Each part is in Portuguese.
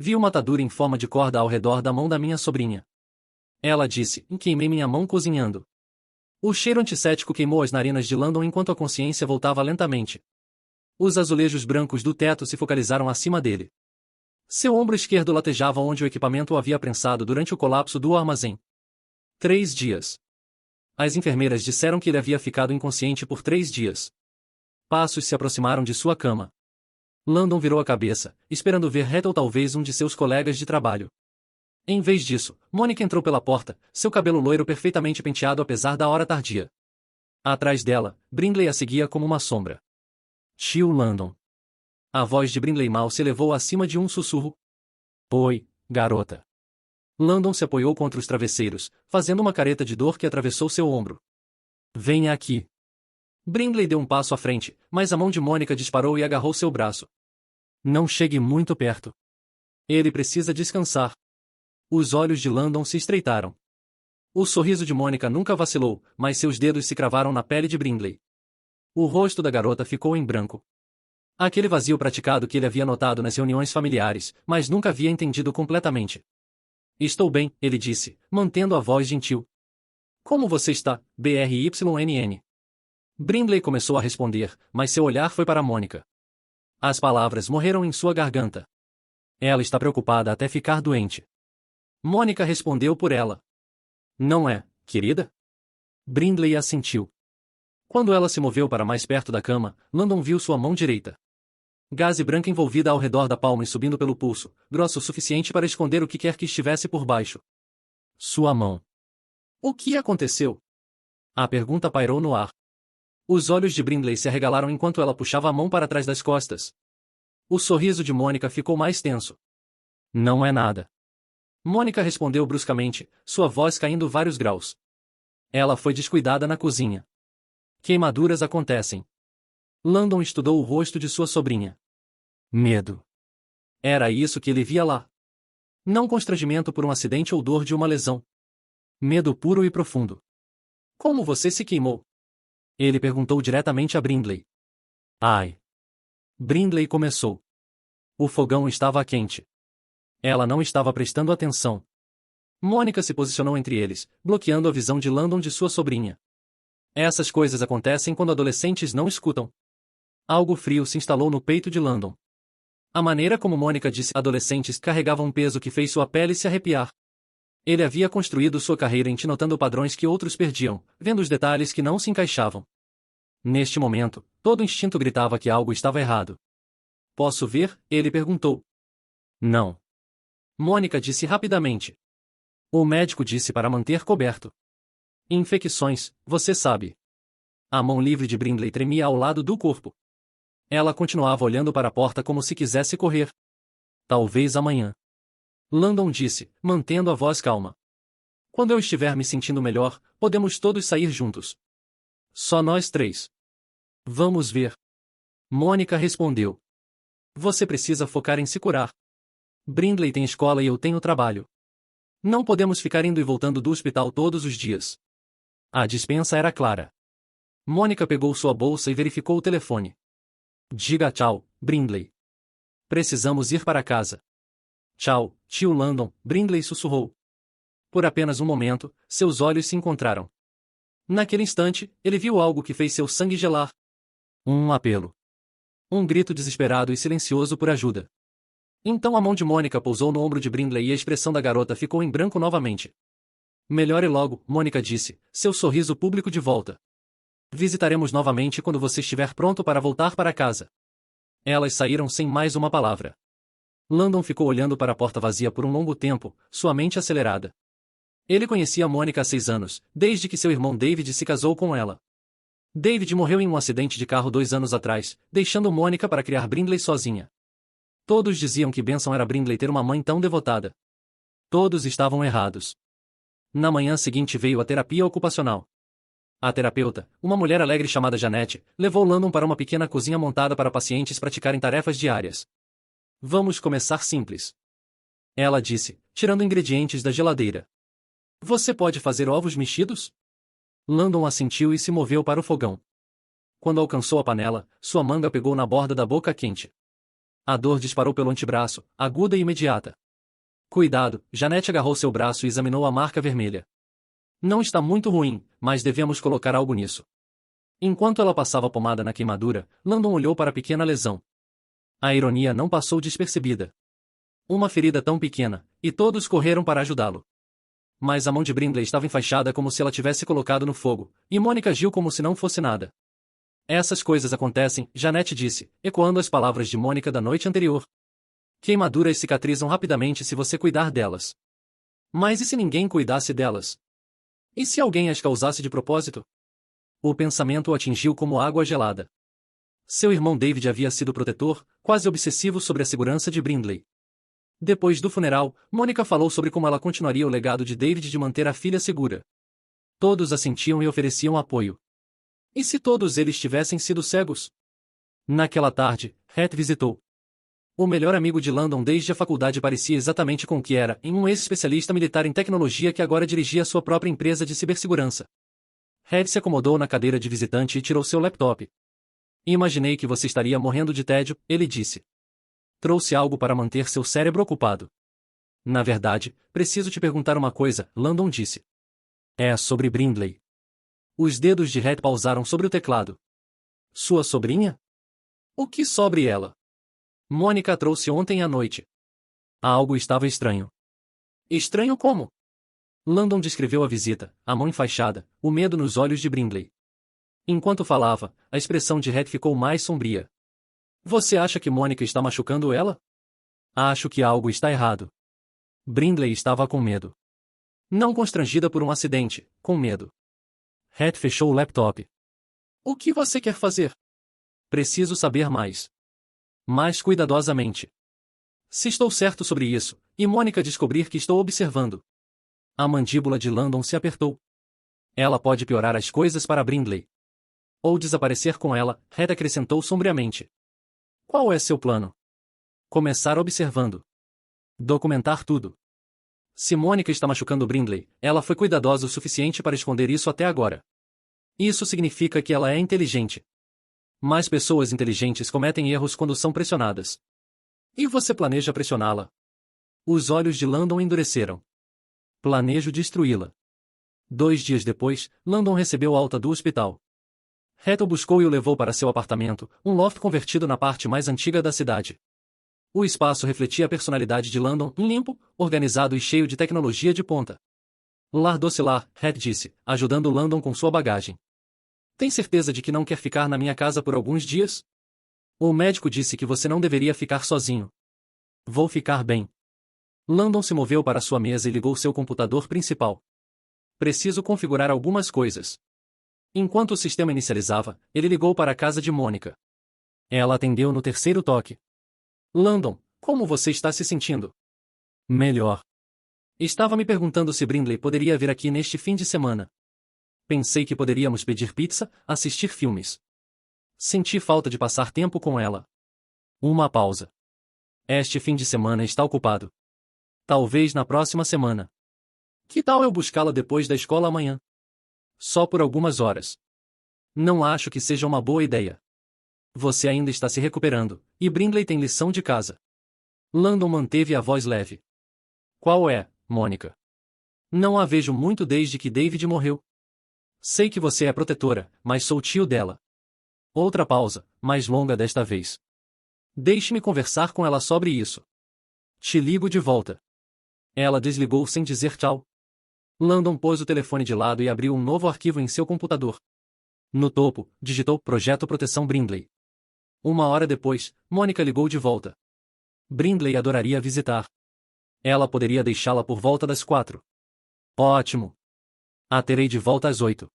Vi uma atadura em forma de corda ao redor da mão da minha sobrinha. Ela disse, queimei minha mão cozinhando. O cheiro antisséptico queimou as narinas de Landon enquanto a consciência voltava lentamente. Os azulejos brancos do teto se focalizaram acima dele. Seu ombro esquerdo latejava onde o equipamento o havia prensado durante o colapso do armazém. 3 dias. As enfermeiras disseram que ele havia ficado inconsciente por 3 dias. Passos se aproximaram de sua cama. Landon virou a cabeça, esperando ver Rhett ou talvez um de seus colegas de trabalho. Em vez disso, Mônica entrou pela porta, seu cabelo loiro perfeitamente penteado apesar da hora tardia. Atrás dela, Brindley a seguia como uma sombra. Tio Landon. A voz de Brindley mal se elevou acima de um sussurro. Oi, garota. Landon se apoiou contra os travesseiros, fazendo uma careta de dor que atravessou seu ombro. Venha aqui. Brindley deu um passo à frente, mas a mão de Mônica disparou e agarrou seu braço. Não chegue muito perto. Ele precisa descansar. Os olhos de Landon se estreitaram. O sorriso de Mônica nunca vacilou, mas seus dedos se cravaram na pele de Brindley. O rosto da garota ficou em branco. Aquele vazio praticado que ele havia notado nas reuniões familiares, mas nunca havia entendido completamente. Estou bem, ele disse, mantendo a voz gentil. Como você está, BRYNN? Brindley começou a responder, mas seu olhar foi para Mônica. As palavras morreram em sua garganta. Ela está preocupada até ficar doente. Mônica respondeu por ela. Não é, querida? Brindley assentiu. Quando ela se moveu para mais perto da cama, Landon viu sua mão direita. Gaze branca envolvida ao redor da palma e subindo pelo pulso, grossa o suficiente para esconder o que quer que estivesse por baixo. Sua mão. O que aconteceu? A pergunta pairou no ar. Os olhos de Brindley se arregalaram enquanto ela puxava a mão para trás das costas. O sorriso de Mônica ficou mais tenso. Não é nada. Mônica respondeu bruscamente, sua voz caindo vários graus. Ela foi descuidada na cozinha. Queimaduras acontecem. Landon estudou o rosto de sua sobrinha. Medo. Era isso que ele via lá. Não constrangimento por um acidente ou dor de uma lesão. Medo puro e profundo. Como você se queimou? Ele perguntou diretamente a Brindley. Ai. Brindley começou. O fogão estava quente. Ela não estava prestando atenção. Mônica se posicionou entre eles, bloqueando a visão de Landon de sua sobrinha. Essas coisas acontecem quando adolescentes não escutam. Algo frio se instalou no peito de Landon. A maneira como Mônica disse adolescentes carregava um peso que fez sua pele se arrepiar. Ele havia construído sua carreira notando padrões que outros perdiam, vendo os detalhes que não se encaixavam. Neste momento, todo instinto gritava que algo estava errado. Posso ver? Ele perguntou. Não. Mônica disse rapidamente. O médico disse para manter coberto. Infecções, você sabe. A mão livre de Brindley tremia ao lado do corpo. Ela continuava olhando para a porta como se quisesse correr. Talvez amanhã. Landon disse, mantendo a voz calma. Quando eu estiver me sentindo melhor, podemos todos sair juntos. Só nós 3. Vamos ver. Mônica respondeu. Você precisa focar em se curar. Brindley tem escola e eu tenho trabalho. Não podemos ficar indo e voltando do hospital todos os dias. A dispensa era clara. Mônica pegou sua bolsa e verificou o telefone. Diga tchau, Brindley. Precisamos ir para casa. Tchau, tio Landon, Brindley sussurrou. Por apenas um momento, seus olhos se encontraram. Naquele instante, ele viu algo que fez seu sangue gelar. Um apelo. Um grito desesperado e silencioso por ajuda. Então a mão de Mônica pousou no ombro de Brindley e a expressão da garota ficou em branco novamente. Melhore logo, Mônica disse, seu sorriso público de volta. Visitaremos novamente quando você estiver pronto para voltar para casa. Elas saíram sem mais uma palavra. Landon ficou olhando para a porta vazia por um longo tempo, sua mente acelerada. Ele conhecia Mônica há 6 anos, desde que seu irmão David se casou com ela. David morreu em um acidente de carro 2 anos atrás, deixando Mônica para criar Brindley sozinha. Todos diziam que bênção era Brindley ter uma mãe tão devotada. Todos estavam errados. Na manhã seguinte veio a terapia ocupacional. A terapeuta, uma mulher alegre chamada Janete, levou Landon para uma pequena cozinha montada para pacientes praticarem tarefas diárias. Vamos começar simples. Ela disse, tirando ingredientes da geladeira. Você pode fazer ovos mexidos? Landon assentiu e se moveu para o fogão. Quando alcançou a panela, sua manga pegou na borda da boca quente. A dor disparou pelo antebraço, aguda e imediata. Cuidado, Janet agarrou seu braço e examinou a marca vermelha. Não está muito ruim, mas devemos colocar algo nisso. Enquanto ela passava pomada na queimadura, Landon olhou para a pequena lesão. A ironia não passou despercebida. Uma ferida tão pequena, e todos correram para ajudá-lo. Mas a mão de Brindley estava enfaixada como se ela tivesse colocado no fogo, e Mônica agiu como se não fosse nada. Essas coisas acontecem, Janet disse, ecoando as palavras de Mônica da noite anterior. Queimaduras cicatrizam rapidamente se você cuidar delas. Mas e se ninguém cuidasse delas? E se alguém as causasse de propósito? O pensamento o atingiu como água gelada. Seu irmão David havia sido protetor, quase obsessivo sobre a segurança de Brindley. Depois do funeral, Mônica falou sobre como ela continuaria o legado de David de manter a filha segura. Todos assentiam e ofereciam apoio. E se todos eles tivessem sido cegos? Naquela tarde, Rhett visitou. O melhor amigo de Landon desde a faculdade parecia exatamente com o que era, em um ex-especialista militar em tecnologia que agora dirigia sua própria empresa de cibersegurança. Rhett se acomodou na cadeira de visitante e tirou seu laptop. Imaginei que você estaria morrendo de tédio, ele disse. Trouxe algo para manter seu cérebro ocupado. Na verdade, preciso te perguntar uma coisa, Landon disse. É sobre Brindley. Os dedos de Rhett pausaram sobre o teclado. Sua sobrinha? O que sobre ela? Mônica a trouxe ontem à noite. Algo estava estranho. Estranho como? Landon descreveu a visita, a mão enfaixada, o medo nos olhos de Brindley. Enquanto falava, a expressão de Rhett ficou mais sombria. Você acha que Mônica está machucando ela? Acho que algo está errado. Brindley estava com medo. Não constrangida por um acidente, com medo. Rhett fechou o laptop. O que você quer fazer? Preciso saber mais. Mais cuidadosamente. Se estou certo sobre isso, e Mônica descobrir que estou observando. A mandíbula de Landon se apertou. Ela pode piorar as coisas para Brindley. Ou desaparecer com ela, Rhett acrescentou sombriamente. Qual é seu plano? Começar observando. Documentar tudo. Se Mônica está machucando Brindley, ela foi cuidadosa o suficiente para esconder isso até agora. Isso significa que ela é inteligente. Mas pessoas inteligentes cometem erros quando são pressionadas. E você planeja pressioná-la? Os olhos de Landon endureceram. Planejo destruí-la. 2 dias depois, Landon recebeu alta do hospital. Rhett o buscou e o levou para seu apartamento, um loft convertido na parte mais antiga da cidade. O espaço refletia a personalidade de Landon, limpo, organizado e cheio de tecnologia de ponta. Lar docilar, Rhett disse, ajudando Landon com sua bagagem. Tem certeza de que não quer ficar na minha casa por alguns dias? O médico disse que você não deveria ficar sozinho. Vou ficar bem. Landon se moveu para sua mesa e ligou seu computador principal. Preciso configurar algumas coisas. Enquanto o sistema inicializava, ele ligou para a casa de Mônica. Ela atendeu no terceiro toque. Landon, como você está se sentindo? Melhor. Estava me perguntando se Brindley poderia vir aqui neste fim de semana. Pensei que poderíamos pedir pizza, assistir filmes. Senti falta de passar tempo com ela. Uma pausa. Este fim de semana está ocupado. Talvez na próxima semana. Que tal eu buscá-la depois da escola amanhã? Só por algumas horas. Não acho que seja uma boa ideia. Você ainda está se recuperando, e Brindley tem lição de casa. Landon manteve a voz leve. Qual é, Mônica? Não a vejo muito desde que David morreu. Sei que você é protetora, mas sou tio dela. Outra pausa, mais longa desta vez. Deixe-me conversar com ela sobre isso. Te ligo de volta. Ela desligou sem dizer tchau. Landon pôs o telefone de lado e abriu um novo arquivo em seu computador. No topo, digitou Projeto Proteção Brindley. 1 hora depois, Mônica ligou de volta. Brindley adoraria visitar. Ela poderia deixá-la por volta das 4. Ótimo. A terei de volta às 8.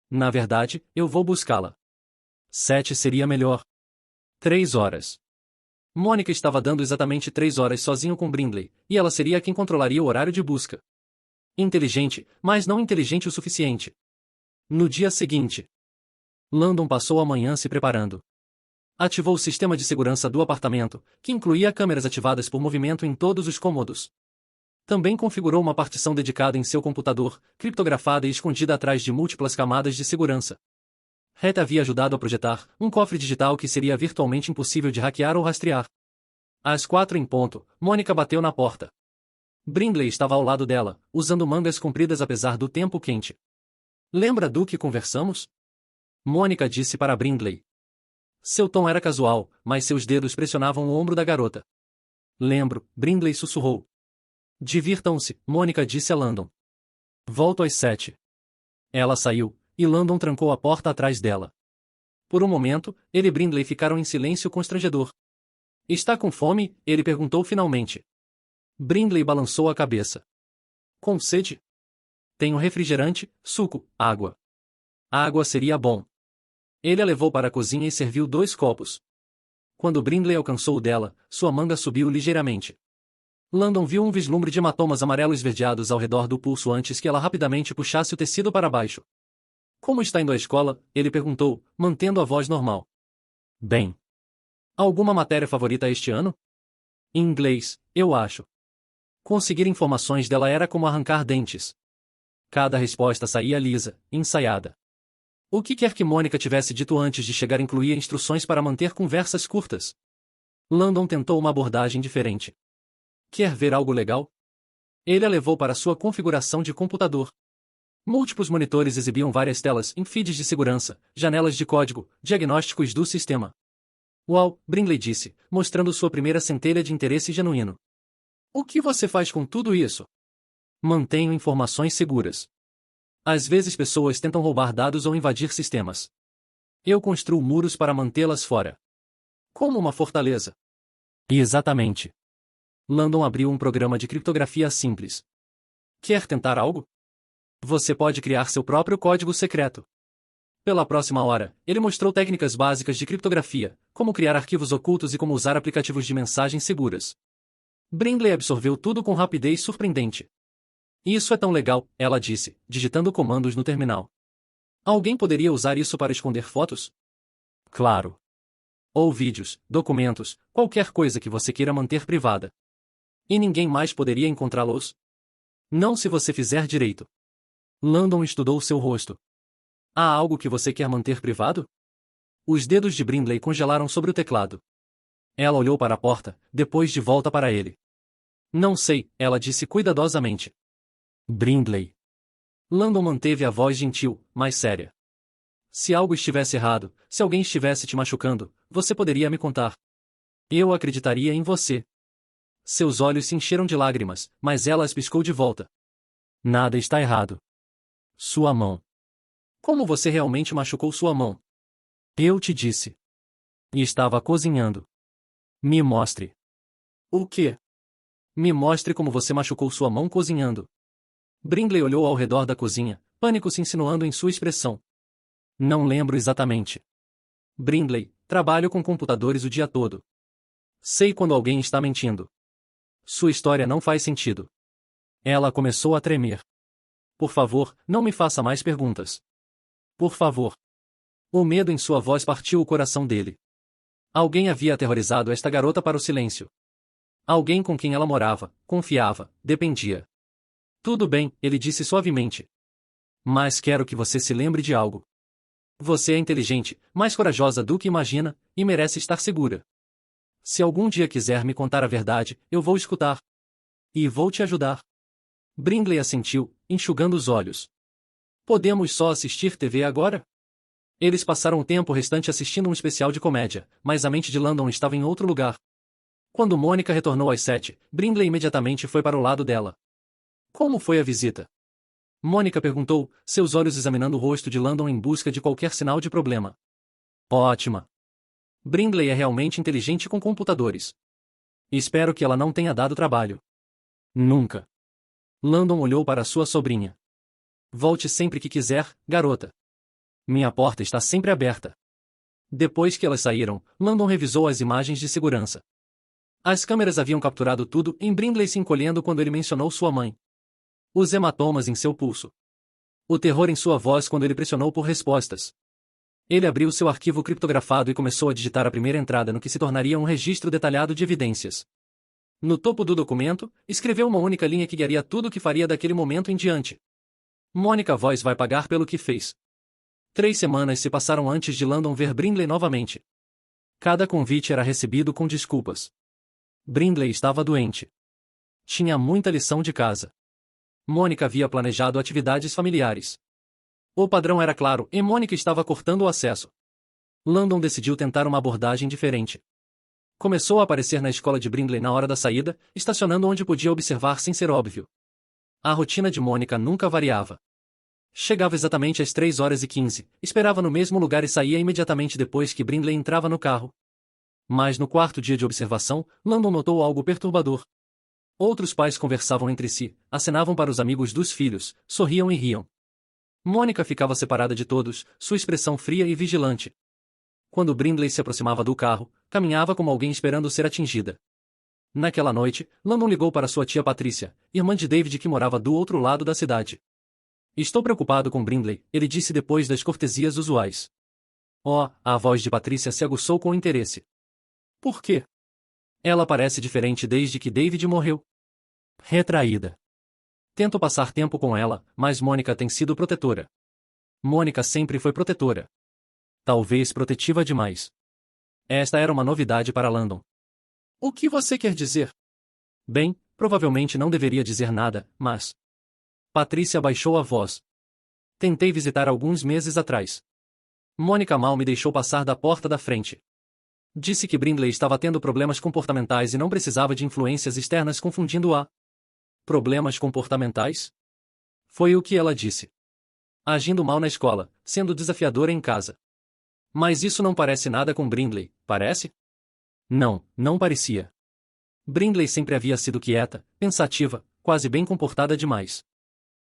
Na verdade, eu vou buscá-la. 7 seria melhor. 3 horas. Mônica estava dando exatamente 3 horas sozinho com Brindley, e ela seria quem controlaria o horário de busca. Inteligente, mas não inteligente o suficiente. No dia seguinte, Landon passou a manhã se preparando. Ativou o sistema de segurança do apartamento, que incluía câmeras ativadas por movimento em todos os cômodos. Também configurou uma partição dedicada em seu computador, criptografada e escondida atrás de múltiplas camadas de segurança. Rhett havia ajudado a projetar um cofre digital que seria virtualmente impossível de hackear ou rastrear. Às 4 em ponto, Mônica bateu na porta. Brindley estava ao lado dela, usando mangas compridas apesar do tempo quente. Lembra do que conversamos? Mônica disse para Brindley. Seu tom era casual, mas seus dedos pressionavam o ombro da garota. Lembro, Brindley sussurrou. Divirtam-se, Mônica disse a Landon. Volto às 7. Ela saiu, e Landon trancou a porta atrás dela. Por um momento, ele e Brindley ficaram em silêncio constrangedor. Está com fome? Ele perguntou finalmente. Brindley balançou a cabeça. Com sede? Tenho refrigerante, suco, água. Água seria bom. Ele a levou para a cozinha e serviu 2 copos. Quando Brindley alcançou o dela, sua manga subiu ligeiramente. Landon viu um vislumbre de hematomas amarelo-esverdeados ao redor do pulso antes que ela rapidamente puxasse o tecido para baixo. Como está indo à escola? Ele perguntou, mantendo a voz normal. Bem. Alguma matéria favorita este ano? Inglês, eu acho. Conseguir informações dela era como arrancar dentes. Cada resposta saía lisa, ensaiada. O que quer que Mônica tivesse dito antes de chegar incluía instruções para manter conversas curtas. Landon tentou uma abordagem diferente. Quer ver algo legal? Ele a levou para sua configuração de computador. Múltiplos monitores exibiam várias telas em feeds de segurança, janelas de código, diagnósticos do sistema. Uau, Brindley disse, mostrando sua primeira centelha de interesse genuíno. O que você faz com tudo isso? Mantenho informações seguras. Às vezes pessoas tentam roubar dados ou invadir sistemas. Eu construo muros para mantê-las fora. Como uma fortaleza. Exatamente. Landon abriu um programa de criptografia simples. Quer tentar algo? Você pode criar seu próprio código secreto. Pela próxima hora, ele mostrou técnicas básicas de criptografia, como criar arquivos ocultos e como usar aplicativos de mensagens seguras. Brindley absorveu tudo com rapidez surpreendente. Isso é tão legal, ela disse, digitando comandos no terminal. Alguém poderia usar isso para esconder fotos? Claro. Ou vídeos, documentos, qualquer coisa que você queira manter privada. E ninguém mais poderia encontrá-los? Não se você fizer direito. Landon estudou seu rosto. Há algo que você quer manter privado? Os dedos de Brindley congelaram sobre o teclado. Ela olhou para a porta, depois de volta para ele. Não sei, ela disse cuidadosamente. Brindley. Landon manteve a voz gentil, mas séria. Se algo estivesse errado, se alguém estivesse te machucando, você poderia me contar. Eu acreditaria em você. Seus olhos se encheram de lágrimas, mas ela as piscou de volta. Nada está errado. Sua mão. Como você realmente machucou sua mão? Eu te disse. E estava cozinhando. Me mostre. O quê? Me mostre como você machucou sua mão cozinhando. Brindley olhou ao redor da cozinha, pânico se insinuando em sua expressão. Não lembro exatamente. Brindley, trabalho com computadores o dia todo. Sei quando alguém está mentindo. Sua história não faz sentido. Ela começou a tremer. Por favor, não me faça mais perguntas. Por favor. O medo em sua voz partiu o coração dele. Alguém havia aterrorizado esta garota para o silêncio. Alguém com quem ela morava, confiava, dependia. Tudo bem, ele disse suavemente. Mas quero que você se lembre de algo. Você é inteligente, mais corajosa do que imagina, e merece estar segura. Se algum dia quiser me contar a verdade, eu vou escutar. E vou te ajudar. Brindley assentiu, enxugando os olhos. Podemos só assistir TV agora? Eles passaram o tempo restante assistindo um especial de comédia, mas a mente de Landon estava em outro lugar. Quando Mônica retornou às 7, Brindley imediatamente foi para o lado dela. Como foi a visita? Mônica perguntou, seus olhos examinando o rosto de Landon em busca de qualquer sinal de problema. Ótima. Brindley é realmente inteligente com computadores. Espero que ela não tenha dado trabalho. Nunca. Landon olhou para sua sobrinha. Volte sempre que quiser, garota. Minha porta está sempre aberta. Depois que elas saíram, Landon revisou as imagens de segurança. As câmeras haviam capturado tudo, em Brindley se encolhendo quando ele mencionou sua mãe. Os hematomas em seu pulso. O terror em sua voz quando ele pressionou por respostas. Ele abriu seu arquivo criptografado e começou a digitar a primeira entrada no que se tornaria um registro detalhado de evidências. No topo do documento, escreveu uma única linha que guiaria tudo o que faria daquele momento em diante. Mônica Voice vai pagar pelo que fez. 3 semanas se passaram antes de Landon ver Brindley novamente. Cada convite era recebido com desculpas. Brindley estava doente. Tinha muita lição de casa. Mônica havia planejado atividades familiares. O padrão era claro e Mônica estava cortando o acesso. Landon decidiu tentar uma abordagem diferente. Começou a aparecer na escola de Brindley na hora da saída, estacionando onde podia observar sem ser óbvio. A rotina de Mônica nunca variava. Chegava exatamente às 3h15, esperava no mesmo lugar e saía imediatamente depois que Brindley entrava no carro. Mas no quarto dia de observação, Landon notou algo perturbador. Outros pais conversavam entre si, acenavam para os amigos dos filhos, sorriam e riam. Mônica ficava separada de todos, sua expressão fria e vigilante. Quando Brindley se aproximava do carro, caminhava como alguém esperando ser atingida. Naquela noite, Landon ligou para sua tia Patrícia, irmã de David que morava do outro lado da cidade. Estou preocupado com Brindley, ele disse depois das cortesias usuais. Oh, a voz de Patrícia se aguçou com interesse. Por quê? Ela parece diferente desde que David morreu. Retraída. Tento passar tempo com ela, mas Mônica tem sido protetora. Mônica sempre foi protetora. Talvez protetiva demais. Esta era uma novidade para Landon. O que você quer dizer? Bem, provavelmente não deveria dizer nada, mas... Patrícia baixou a voz. Tentei visitar alguns meses atrás. Mônica mal me deixou passar da porta da frente. Disse que Brindley estava tendo problemas comportamentais e não precisava de influências externas confundindo-a. Problemas comportamentais? Foi o que ela disse. Agindo mal na escola, sendo desafiadora em casa. Mas isso não parece nada com Brindley, parece? Não, não parecia. Brindley sempre havia sido quieta, pensativa, quase bem comportada demais.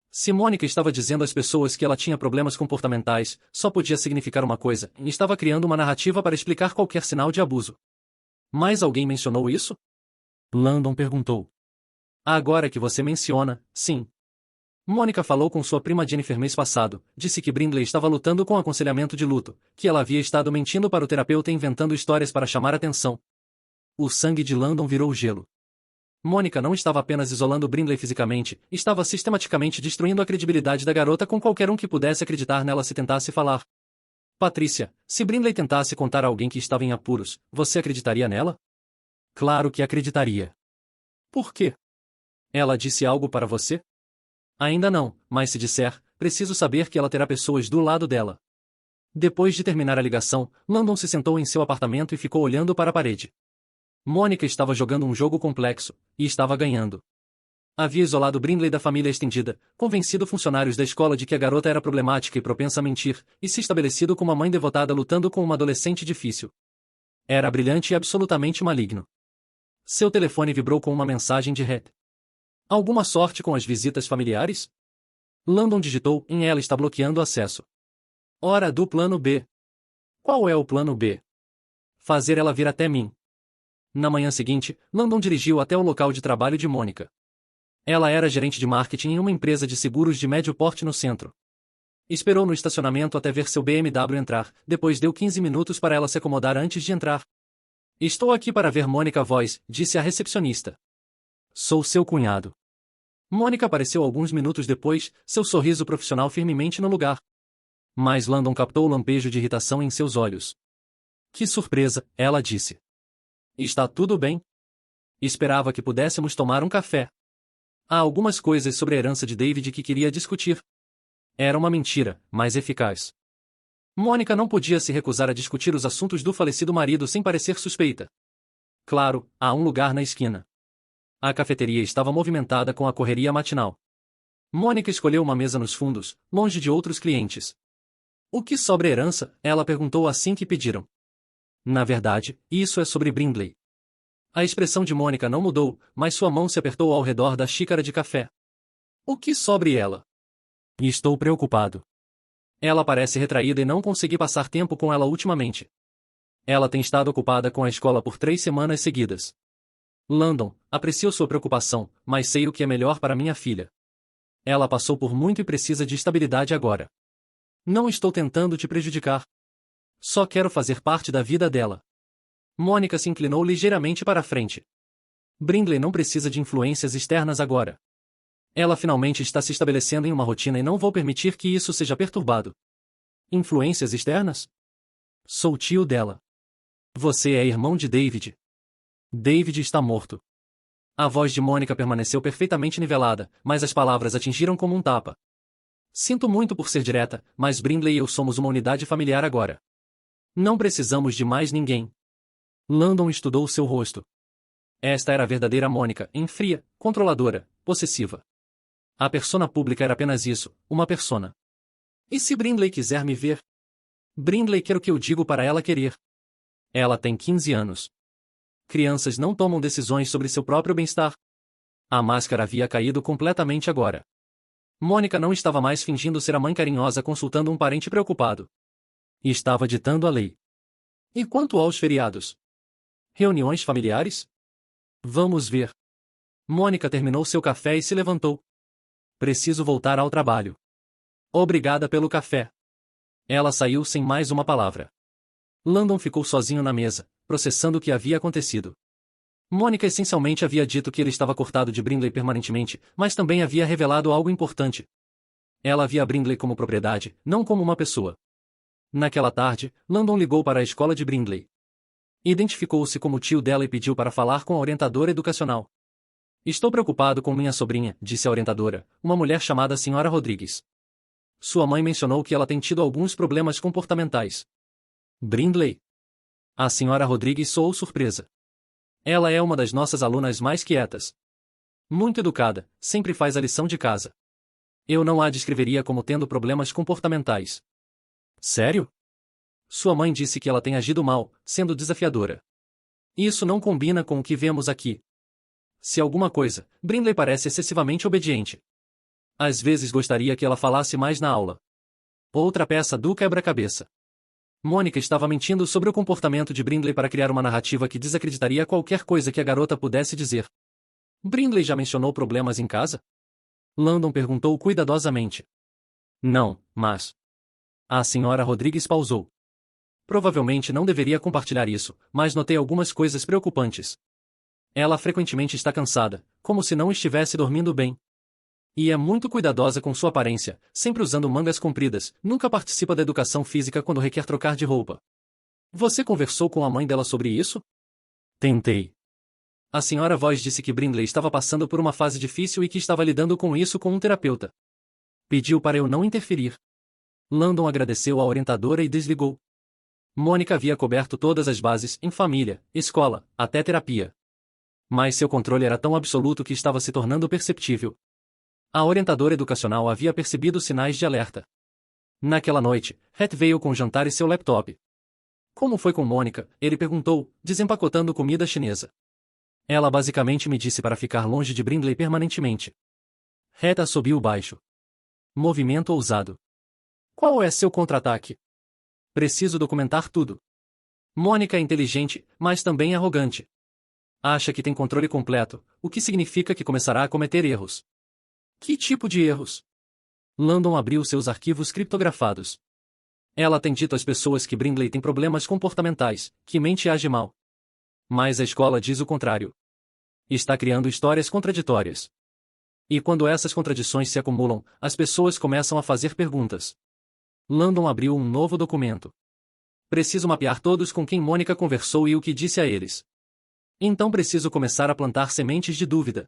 Se Mônica estava dizendo às pessoas que ela tinha problemas comportamentais, só podia significar uma coisa, e estava criando uma narrativa para explicar qualquer sinal de abuso. Mas alguém mencionou isso? Landon perguntou. Agora que você menciona, sim. Mônica falou com sua prima Jennifer mês passado, disse que Brindley estava lutando com aconselhamento de luto, que ela havia estado mentindo para o terapeuta e inventando histórias para chamar atenção. O sangue de Landon virou gelo. Mônica não estava apenas isolando Brindley fisicamente, estava sistematicamente destruindo a credibilidade da garota com qualquer um que pudesse acreditar nela se tentasse falar. Patrícia, se Brindley tentasse contar a alguém que estava em apuros, você acreditaria nela? Claro que acreditaria. Por quê? Ela disse algo para você? Ainda não, mas se disser, preciso saber que ela terá pessoas do lado dela. Depois de terminar a ligação, Landon se sentou em seu apartamento e ficou olhando para a parede. Mônica estava jogando um jogo complexo, e estava ganhando. Havia isolado Brindley da família extendida, convencido funcionários da escola de que a garota era problemática e propensa a mentir, e se estabelecido como uma mãe devotada lutando com uma adolescente difícil. Era brilhante e absolutamente maligno. Seu telefone vibrou com uma mensagem de Red. Alguma sorte com as visitas familiares? Landon digitou, em ela está bloqueando acesso. Hora do plano B. Qual é o plano B? Fazer ela vir até mim. Na manhã seguinte, Landon dirigiu até o local de trabalho de Mônica. Ela era gerente de marketing em uma empresa de seguros de médio porte no centro. Esperou no estacionamento até ver seu BMW entrar, depois deu 15 minutos para ela se acomodar antes de entrar. Estou aqui para ver Mônica Voice, disse a recepcionista. Sou seu cunhado. Mônica apareceu alguns minutos depois, seu sorriso profissional firmemente no lugar. Mas Landon captou o lampejo de irritação em seus olhos. Que surpresa, ela disse. Está tudo bem? Esperava que pudéssemos tomar um café. Há algumas coisas sobre a herança de David que queria discutir. Era uma mentira, mas eficaz. Mônica não podia se recusar a discutir os assuntos do falecido marido sem parecer suspeita. Claro, há um lugar na esquina. A cafeteria estava movimentada com a correria matinal. Mônica escolheu uma mesa nos fundos, longe de outros clientes. O que sobre a herança? Ela perguntou assim que pediram. Na verdade, isso é sobre Brindley. A expressão de Mônica não mudou, mas sua mão se apertou ao redor da xícara de café. O que sobre ela? Estou preocupado. Ela parece retraída e não consegui passar tempo com ela ultimamente. Ela tem estado ocupada com a escola por 3 semanas seguidas. Landon, aprecio sua preocupação, mas sei o que é melhor para minha filha. Ela passou por muito e precisa de estabilidade agora. Não estou tentando te prejudicar. Só quero fazer parte da vida dela. Mônica se inclinou ligeiramente para a frente. Brindley não precisa de influências externas agora. Ela finalmente está se estabelecendo em uma rotina e não vou permitir que isso seja perturbado. Influências externas? Sou tio dela. Você é irmão de David. David está morto. A voz de Mônica permaneceu perfeitamente nivelada, mas as palavras atingiram como um tapa. Sinto muito por ser direta, mas Brindley e eu somos uma unidade familiar agora. Não precisamos de mais ninguém. Landon estudou seu rosto. Esta era a verdadeira Mônica, fria, controladora, possessiva. A persona pública era apenas isso, uma persona. E se Brindley quiser me ver? Brindley quer o que eu digo para ela querer. Ela tem 15 anos. Crianças não tomam decisões sobre seu próprio bem-estar. A máscara havia caído completamente agora. Mônica não estava mais fingindo ser a mãe carinhosa consultando um parente preocupado. Estava ditando a lei. E quanto aos feriados? Reuniões familiares? Vamos ver. Mônica terminou seu café e se levantou. Preciso voltar ao trabalho. Obrigada pelo café. Ela saiu sem mais uma palavra. Landon ficou sozinho na mesa, processando o que havia acontecido. Mônica essencialmente havia dito que ele estava cortado de Brindley permanentemente, mas também havia revelado algo importante. Ela via Brindley como propriedade, não como uma pessoa. Naquela tarde, Landon ligou para a escola de Brindley. Identificou-se como tio dela e pediu para falar com a orientadora educacional. Estou preocupado com minha sobrinha, disse a orientadora, uma mulher chamada Sra. Rodrigues. Sua mãe mencionou que ela tem tido alguns problemas comportamentais. Brindley? A Sra. Rodrigues soou surpresa. Ela é uma das nossas alunas mais quietas. Muito educada, sempre faz a lição de casa. Eu não a descreveria como tendo problemas comportamentais. Sério? Sua mãe disse que ela tem agido mal, sendo desafiadora. Isso não combina com o que vemos aqui. Se alguma coisa, Brindley parece excessivamente obediente. Às vezes gostaria que ela falasse mais na aula. Outra peça do quebra-cabeça. Mônica estava mentindo sobre o comportamento de Brindley para criar uma narrativa que desacreditaria qualquer coisa que a garota pudesse dizer. Brindley já mencionou problemas em casa? Landon perguntou cuidadosamente. Não, mas... A Sra. Rodrigues pausou. Provavelmente não deveria compartilhar isso, mas notei algumas coisas preocupantes. Ela frequentemente está cansada, como se não estivesse dormindo bem. E é muito cuidadosa com sua aparência, sempre usando mangas compridas, nunca participa da educação física quando requer trocar de roupa. Você conversou com a mãe dela sobre isso? Tentei. A senhora Voz disse que Brindley estava passando por uma fase difícil e que estava lidando com isso com um terapeuta. Pediu para eu não interferir. Landon agradeceu à orientadora e desligou. Mônica havia coberto todas as bases, em família, escola, até terapia. Mas seu controle era tão absoluto que estava se tornando perceptível. A orientadora educacional havia percebido sinais de alerta. Naquela noite, Het veio com o jantar e seu laptop. Como foi com Mônica? Ele perguntou, desempacotando comida chinesa. Ela basicamente me disse para ficar longe de Brindley permanentemente. Het assobiou baixo. Movimento ousado. Qual é seu contra-ataque? Preciso documentar tudo. Mônica é inteligente, mas também arrogante. Acha que tem controle completo, o que significa que começará a cometer erros. Que tipo de erros? Landon abriu seus arquivos criptografados. Ela tem dito às pessoas que Brindley tem problemas comportamentais, que mente e age mal. Mas a escola diz o contrário. Está criando histórias contraditórias. E quando essas contradições se acumulam, as pessoas começam a fazer perguntas. Landon abriu um novo documento. Preciso mapear todos com quem Mônica conversou e o que disse a eles. Então preciso começar a plantar sementes de dúvida.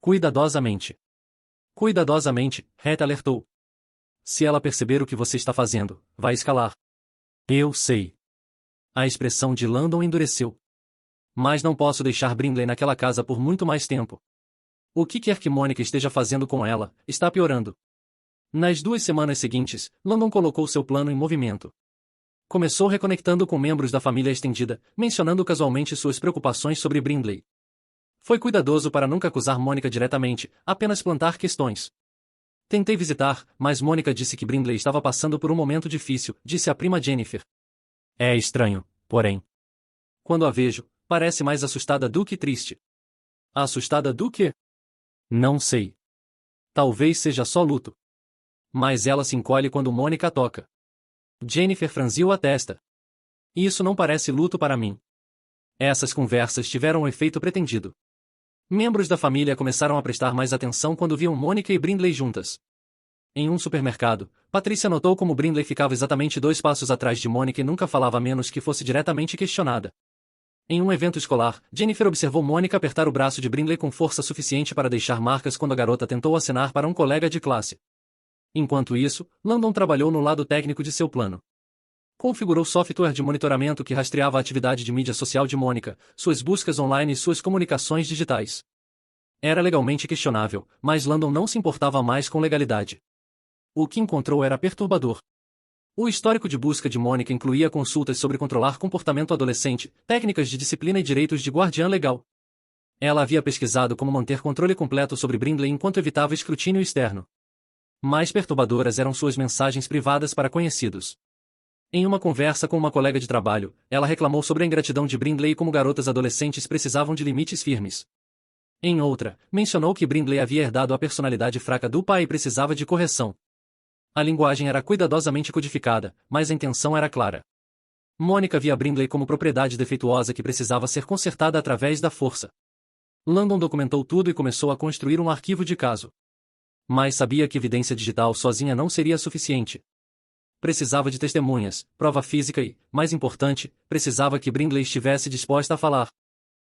Cuidadosamente. Cuidadosamente, Het alertou. Se ela perceber o que você está fazendo, vai escalar. Eu sei. A expressão de Landon endureceu. Mas não posso deixar Brindley naquela casa por muito mais tempo. O que quer que Mônica esteja fazendo com ela, está piorando. Nas 2 semanas seguintes, Landon colocou seu plano em movimento. Começou reconectando com membros da família estendida, mencionando casualmente suas preocupações sobre Brindley. Foi cuidadoso para nunca acusar Mônica diretamente, apenas plantar questões. Tentei visitar, mas Mônica disse que Brindley estava passando por um momento difícil, disse a prima Jennifer. É estranho, porém. Quando a vejo, parece mais assustada do que triste. Assustada do que? Não sei. Talvez seja só luto. Mas ela se encolhe quando Mônica toca. Jennifer franziu a testa. Isso não parece luto para mim. Essas conversas tiveram o efeito pretendido. Membros da família começaram a prestar mais atenção quando viam Mônica e Brindley juntas. Em um supermercado, Patrícia notou como Brindley ficava exatamente 2 passos atrás de Mônica e nunca falava a menos que fosse diretamente questionada. Em um evento escolar, Jennifer observou Mônica apertar o braço de Brindley com força suficiente para deixar marcas quando a garota tentou acenar para um colega de classe. Enquanto isso, Landon trabalhou no lado técnico de seu plano. Configurou software de monitoramento que rastreava a atividade de mídia social de Mônica, suas buscas online e suas comunicações digitais. Era legalmente questionável, mas Landon não se importava mais com legalidade. O que encontrou era perturbador. O histórico de busca de Mônica incluía consultas sobre controlar comportamento adolescente, técnicas de disciplina e direitos de guardiã legal. Ela havia pesquisado como manter controle completo sobre Brindley enquanto evitava escrutínio externo. Mais perturbadoras eram suas mensagens privadas para conhecidos. Em uma conversa com uma colega de trabalho, ela reclamou sobre a ingratidão de Brindley e como garotas adolescentes precisavam de limites firmes. Em outra, mencionou que Brindley havia herdado a personalidade fraca do pai e precisava de correção. A linguagem era cuidadosamente codificada, mas a intenção era clara. Mônica via Brindley como propriedade defeituosa que precisava ser consertada através da força. Landon documentou tudo e começou a construir um arquivo de caso. Mas sabia que evidência digital sozinha não seria suficiente. Precisava de testemunhas, prova física e, mais importante, precisava que Brindley estivesse disposta a falar.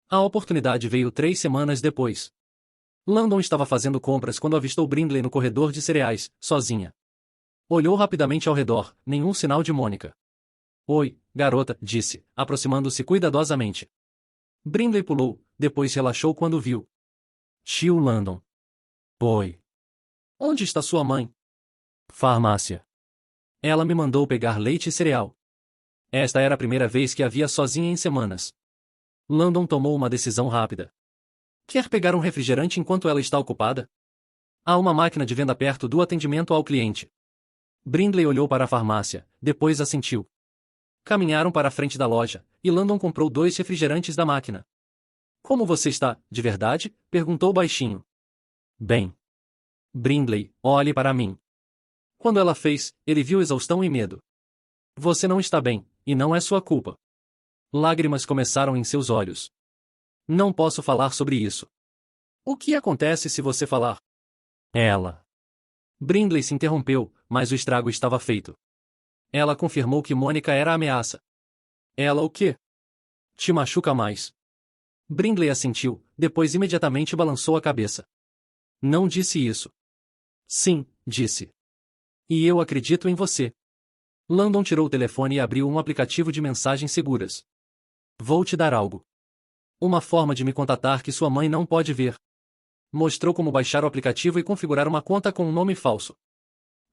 A oportunidade veio 3 semanas depois. Landon estava fazendo compras quando avistou Brindley no corredor de cereais, sozinha. Olhou rapidamente ao redor, nenhum sinal de Mônica. Oi, garota, disse, aproximando-se cuidadosamente. Brindley pulou, depois relaxou quando viu. Tio Landon. Oi. Onde está sua mãe? Farmácia. Ela me mandou pegar leite e cereal. Esta era a primeira vez que a via sozinha em semanas. Landon tomou uma decisão rápida. Quer pegar um refrigerante enquanto ela está ocupada? Há uma máquina de venda perto do atendimento ao cliente. Brindley olhou para a farmácia, depois assentiu. Caminharam para a frente da loja, e Landon comprou 2 refrigerantes da máquina. Como você está, de verdade? Perguntou baixinho. Bem. Brindley, olhe para mim. Quando ela fez, ele viu exaustão e medo. Você não está bem, e não é sua culpa. Lágrimas começaram em seus olhos. Não posso falar sobre isso. O que acontece se você falar? Ela. Brindley se interrompeu, mas o estrago estava feito. Ela confirmou que Mônica era a ameaça. Ela o quê? Te machuca mais. Brindley assentiu, depois imediatamente balançou a cabeça. Não disse isso. Sim, disse. E eu acredito em você. Landon tirou o telefone e abriu um aplicativo de mensagens seguras. Vou te dar algo. Uma forma de me contatar que sua mãe não pode ver. Mostrou como baixar o aplicativo e configurar uma conta com um nome falso.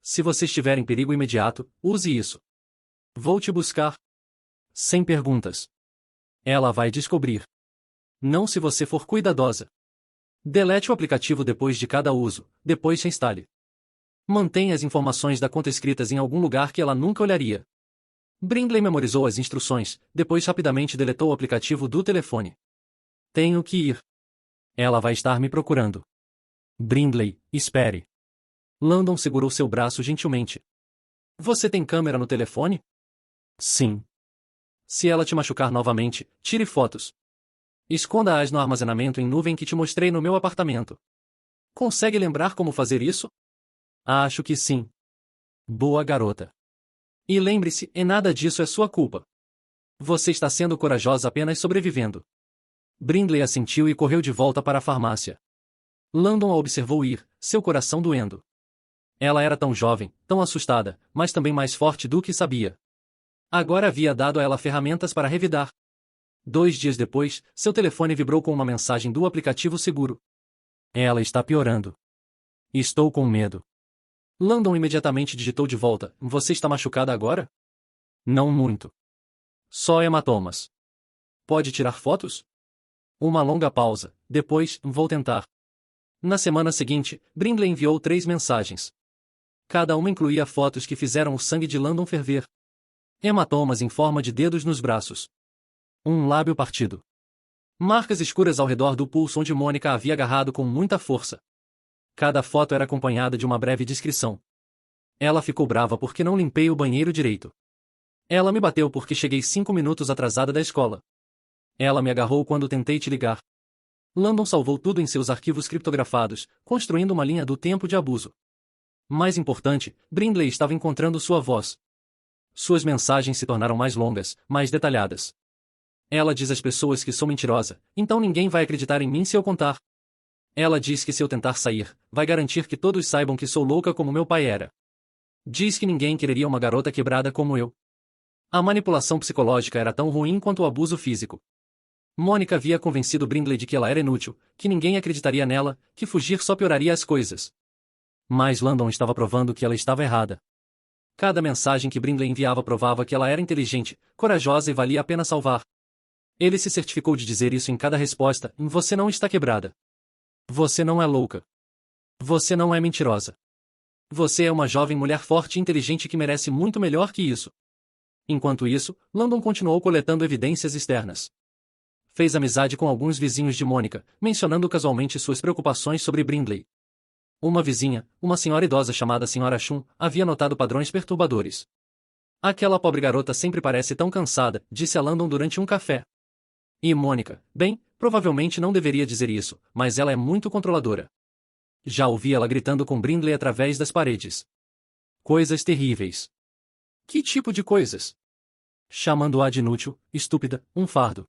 Se você estiver em perigo imediato, use isso. Vou te buscar. Sem perguntas. Ela vai descobrir. Não se você for cuidadosa. Delete o aplicativo depois de cada uso, depois reinstale. Mantenha as informações da conta escritas em algum lugar que ela nunca olharia. Brindley memorizou as instruções, depois rapidamente deletou o aplicativo do telefone. Tenho que ir. Ela vai estar me procurando. Brindley, espere. Landon segurou seu braço gentilmente. Você tem câmera no telefone? Sim. Se ela te machucar novamente, tire fotos. Esconda-as no armazenamento em nuvem que te mostrei no meu apartamento. Consegue lembrar como fazer isso? Acho que sim. Boa garota. E lembre-se, nada disso é sua culpa. Você está sendo corajosa apenas sobrevivendo. Brindley assentiu e correu de volta para a farmácia. Landon a observou ir, seu coração doendo. Ela era tão jovem, tão assustada, mas também mais forte do que sabia. Agora havia dado a ela ferramentas para revidar. 2 dias depois, seu telefone vibrou com uma mensagem do aplicativo seguro. Ela está piorando. Estou com medo. Landon imediatamente digitou de volta. Você está machucada agora? Não muito. Só hematomas. Pode tirar fotos? Uma longa pausa. Depois, vou tentar. Na semana seguinte, Brindley enviou 3 mensagens. Cada uma incluía fotos que fizeram o sangue de Landon ferver. Hematomas em forma de dedos nos braços. Um lábio partido. Marcas escuras ao redor do pulso onde Mônica havia agarrado com muita força. Cada foto era acompanhada de uma breve descrição. Ela ficou brava porque não limpei o banheiro direito. Ela me bateu porque cheguei 5 minutos atrasada da escola. Ela me agarrou quando tentei te ligar. Landon salvou tudo em seus arquivos criptografados, construindo uma linha do tempo de abuso. Mais importante, Brindley estava encontrando sua voz. Suas mensagens se tornaram mais longas, mais detalhadas. Ela diz às pessoas que sou mentirosa, então ninguém vai acreditar em mim se eu contar. Ela diz que se eu tentar sair, vai garantir que todos saibam que sou louca como meu pai era. Diz que ninguém quereria uma garota quebrada como eu. A manipulação psicológica era tão ruim quanto o abuso físico. Mônica havia convencido Brindley de que ela era inútil, que ninguém acreditaria nela, que fugir só pioraria as coisas. Mas Landon estava provando que ela estava errada. Cada mensagem que Brindley enviava provava que ela era inteligente, corajosa e valia a pena salvar. Ele se certificou de dizer isso em cada resposta: você não está quebrada. Você não é louca. Você não é mentirosa. Você é uma jovem mulher forte e inteligente que merece muito melhor que isso. Enquanto isso, Landon continuou coletando evidências externas. Fez amizade com alguns vizinhos de Mônica, mencionando casualmente suas preocupações sobre Brindley. Uma vizinha, uma senhora idosa chamada Sra. Chun, havia notado padrões perturbadores. Aquela pobre garota sempre parece tão cansada, disse a Landon durante um café. E Mônica, bem, provavelmente não deveria dizer isso, mas ela é muito controladora. Já ouvi ela gritando com Brindley através das paredes. Coisas terríveis. Que tipo de coisas? Chamando-a de inútil, estúpida, um fardo.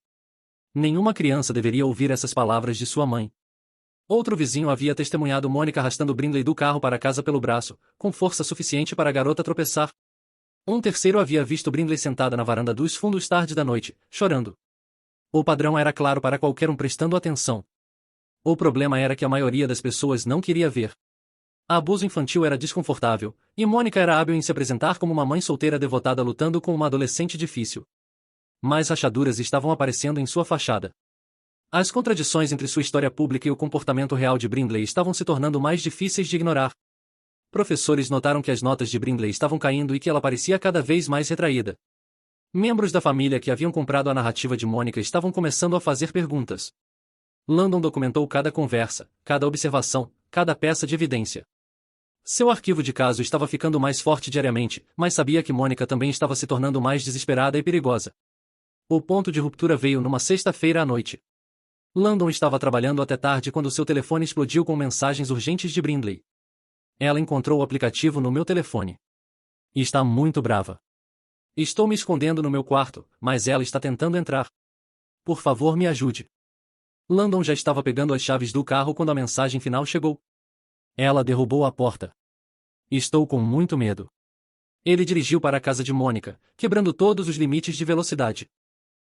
Nenhuma criança deveria ouvir essas palavras de sua mãe. Outro vizinho havia testemunhado Mônica arrastando Brindley do carro para casa pelo braço, com força suficiente para a garota tropeçar. Um terceiro havia visto Brindley sentada na varanda dos fundos tarde da noite, chorando. O padrão era claro para qualquer um prestando atenção. O problema era que a maioria das pessoas não queria ver. Abuso infantil era desconfortável, e Mônica era hábil em se apresentar como uma mãe solteira devotada lutando com uma adolescente difícil. Mas rachaduras estavam aparecendo em sua fachada. As contradições entre sua história pública e o comportamento real de Brindley estavam se tornando mais difíceis de ignorar. Professores notaram que as notas de Brindley estavam caindo e que ela parecia cada vez mais retraída. Membros da família que haviam comprado a narrativa de Mônica estavam começando a fazer perguntas. Landon documentou cada conversa, cada observação, cada peça de evidência. Seu arquivo de caso estava ficando mais forte diariamente, mas sabia que Mônica também estava se tornando mais desesperada e perigosa. O ponto de ruptura veio numa sexta-feira à noite. Landon estava trabalhando até tarde quando seu telefone explodiu com mensagens urgentes de Brindley. Ela encontrou o aplicativo no meu telefone. Está muito brava. Estou me escondendo no meu quarto, mas ela está tentando entrar. Por favor, me ajude. Landon já estava pegando as chaves do carro quando a mensagem final chegou. Ela derrubou a porta. Estou com muito medo. Ele dirigiu para a casa de Mônica, quebrando todos os limites de velocidade.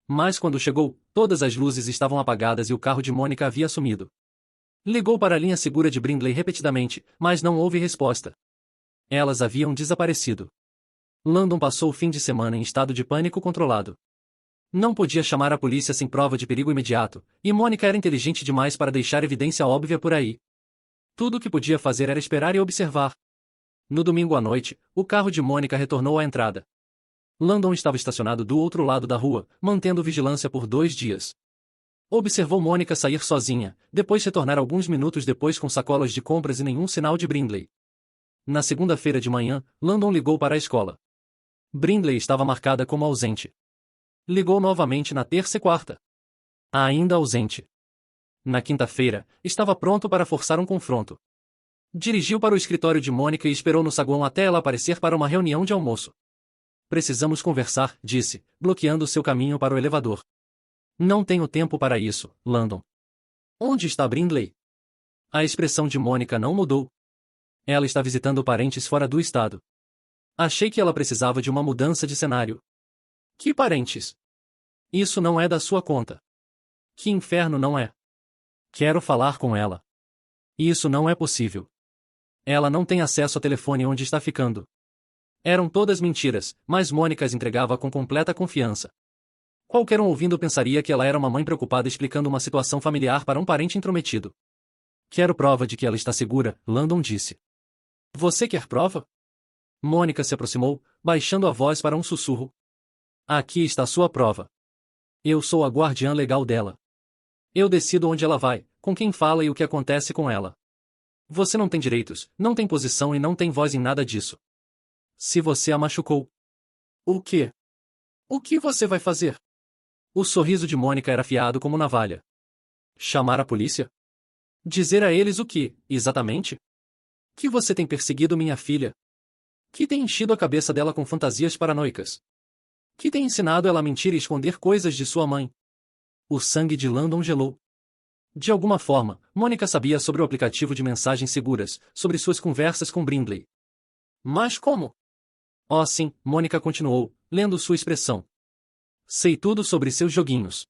Mas quando chegou, todas as luzes estavam apagadas e o carro de Mônica havia sumido. Ligou para a linha segura de Brindley repetidamente, mas não houve resposta. Elas haviam desaparecido. Landon passou o fim de semana em estado de pânico controlado. Não podia chamar a polícia sem prova de perigo imediato, e Mônica era inteligente demais para deixar evidência óbvia por aí. Tudo o que podia fazer era esperar e observar. No domingo à noite, o carro de Mônica retornou à entrada. Landon estava estacionado do outro lado da rua, mantendo vigilância por 2 dias. Observou Mônica sair sozinha, depois retornar alguns minutos depois com sacolas de compras e nenhum sinal de Brindley. Na segunda-feira de manhã, Landon ligou para a escola. Brindley estava marcada como ausente. Ligou novamente na terça e quarta. Ainda ausente. Na quinta-feira, estava pronto para forçar um confronto. Dirigiu para o escritório de Mônica e esperou no saguão até ela aparecer para uma reunião de almoço. Precisamos conversar, disse, bloqueando seu caminho para o elevador. Não tenho tempo para isso, Landon. Onde está Brindley? A expressão de Mônica não mudou. Ela está visitando parentes fora do estado. Achei que ela precisava de uma mudança de cenário. Que parentes? Isso não é da sua conta. Que inferno não é? Quero falar com ela. Isso não é possível. Ela não tem acesso ao telefone onde está ficando. Eram todas mentiras, mas Mônica as entregava com completa confiança. Qualquer um ouvindo pensaria que ela era uma mãe preocupada explicando uma situação familiar para um parente intrometido. Quero prova de que ela está segura, Landon disse. Você quer prova? Mônica se aproximou, baixando a voz para um sussurro. Aqui está sua prova. Eu sou a guardiã legal dela. Eu decido onde ela vai, com quem fala e o que acontece com ela. Você não tem direitos, não tem posição e não tem voz em nada disso. Se você a machucou. O quê? O que você vai fazer? O sorriso de Mônica era afiado como navalha. Chamar a polícia? Dizer a eles o que, exatamente? Que você tem perseguido minha filha. Que tem enchido a cabeça dela com fantasias paranoicas. Que tem ensinado ela a mentir e esconder coisas de sua mãe. O sangue de Landon gelou. De alguma forma, Mônica sabia sobre o aplicativo de mensagens seguras, sobre suas conversas com Brindley. Mas como? Oh sim, Mônica continuou, lendo sua expressão. Sei tudo sobre seus joguinhos.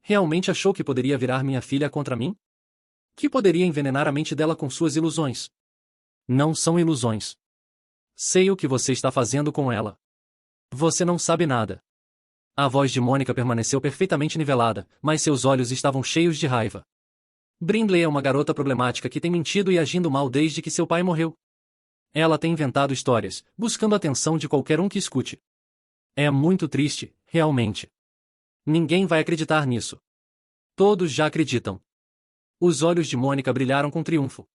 Realmente achou que poderia virar minha filha contra mim? Que poderia envenenar a mente dela com suas ilusões? Não são ilusões. Sei o que você está fazendo com ela. Você não sabe nada. A voz de Mônica permaneceu perfeitamente nivelada, mas seus olhos estavam cheios de raiva. Brindley é uma garota problemática que tem mentido e agindo mal desde que seu pai morreu. Ela tem inventado histórias, buscando a atenção de qualquer um que escute. É muito triste, realmente. Ninguém vai acreditar nisso. Todos já acreditam. Os olhos de Mônica brilharam com triunfo.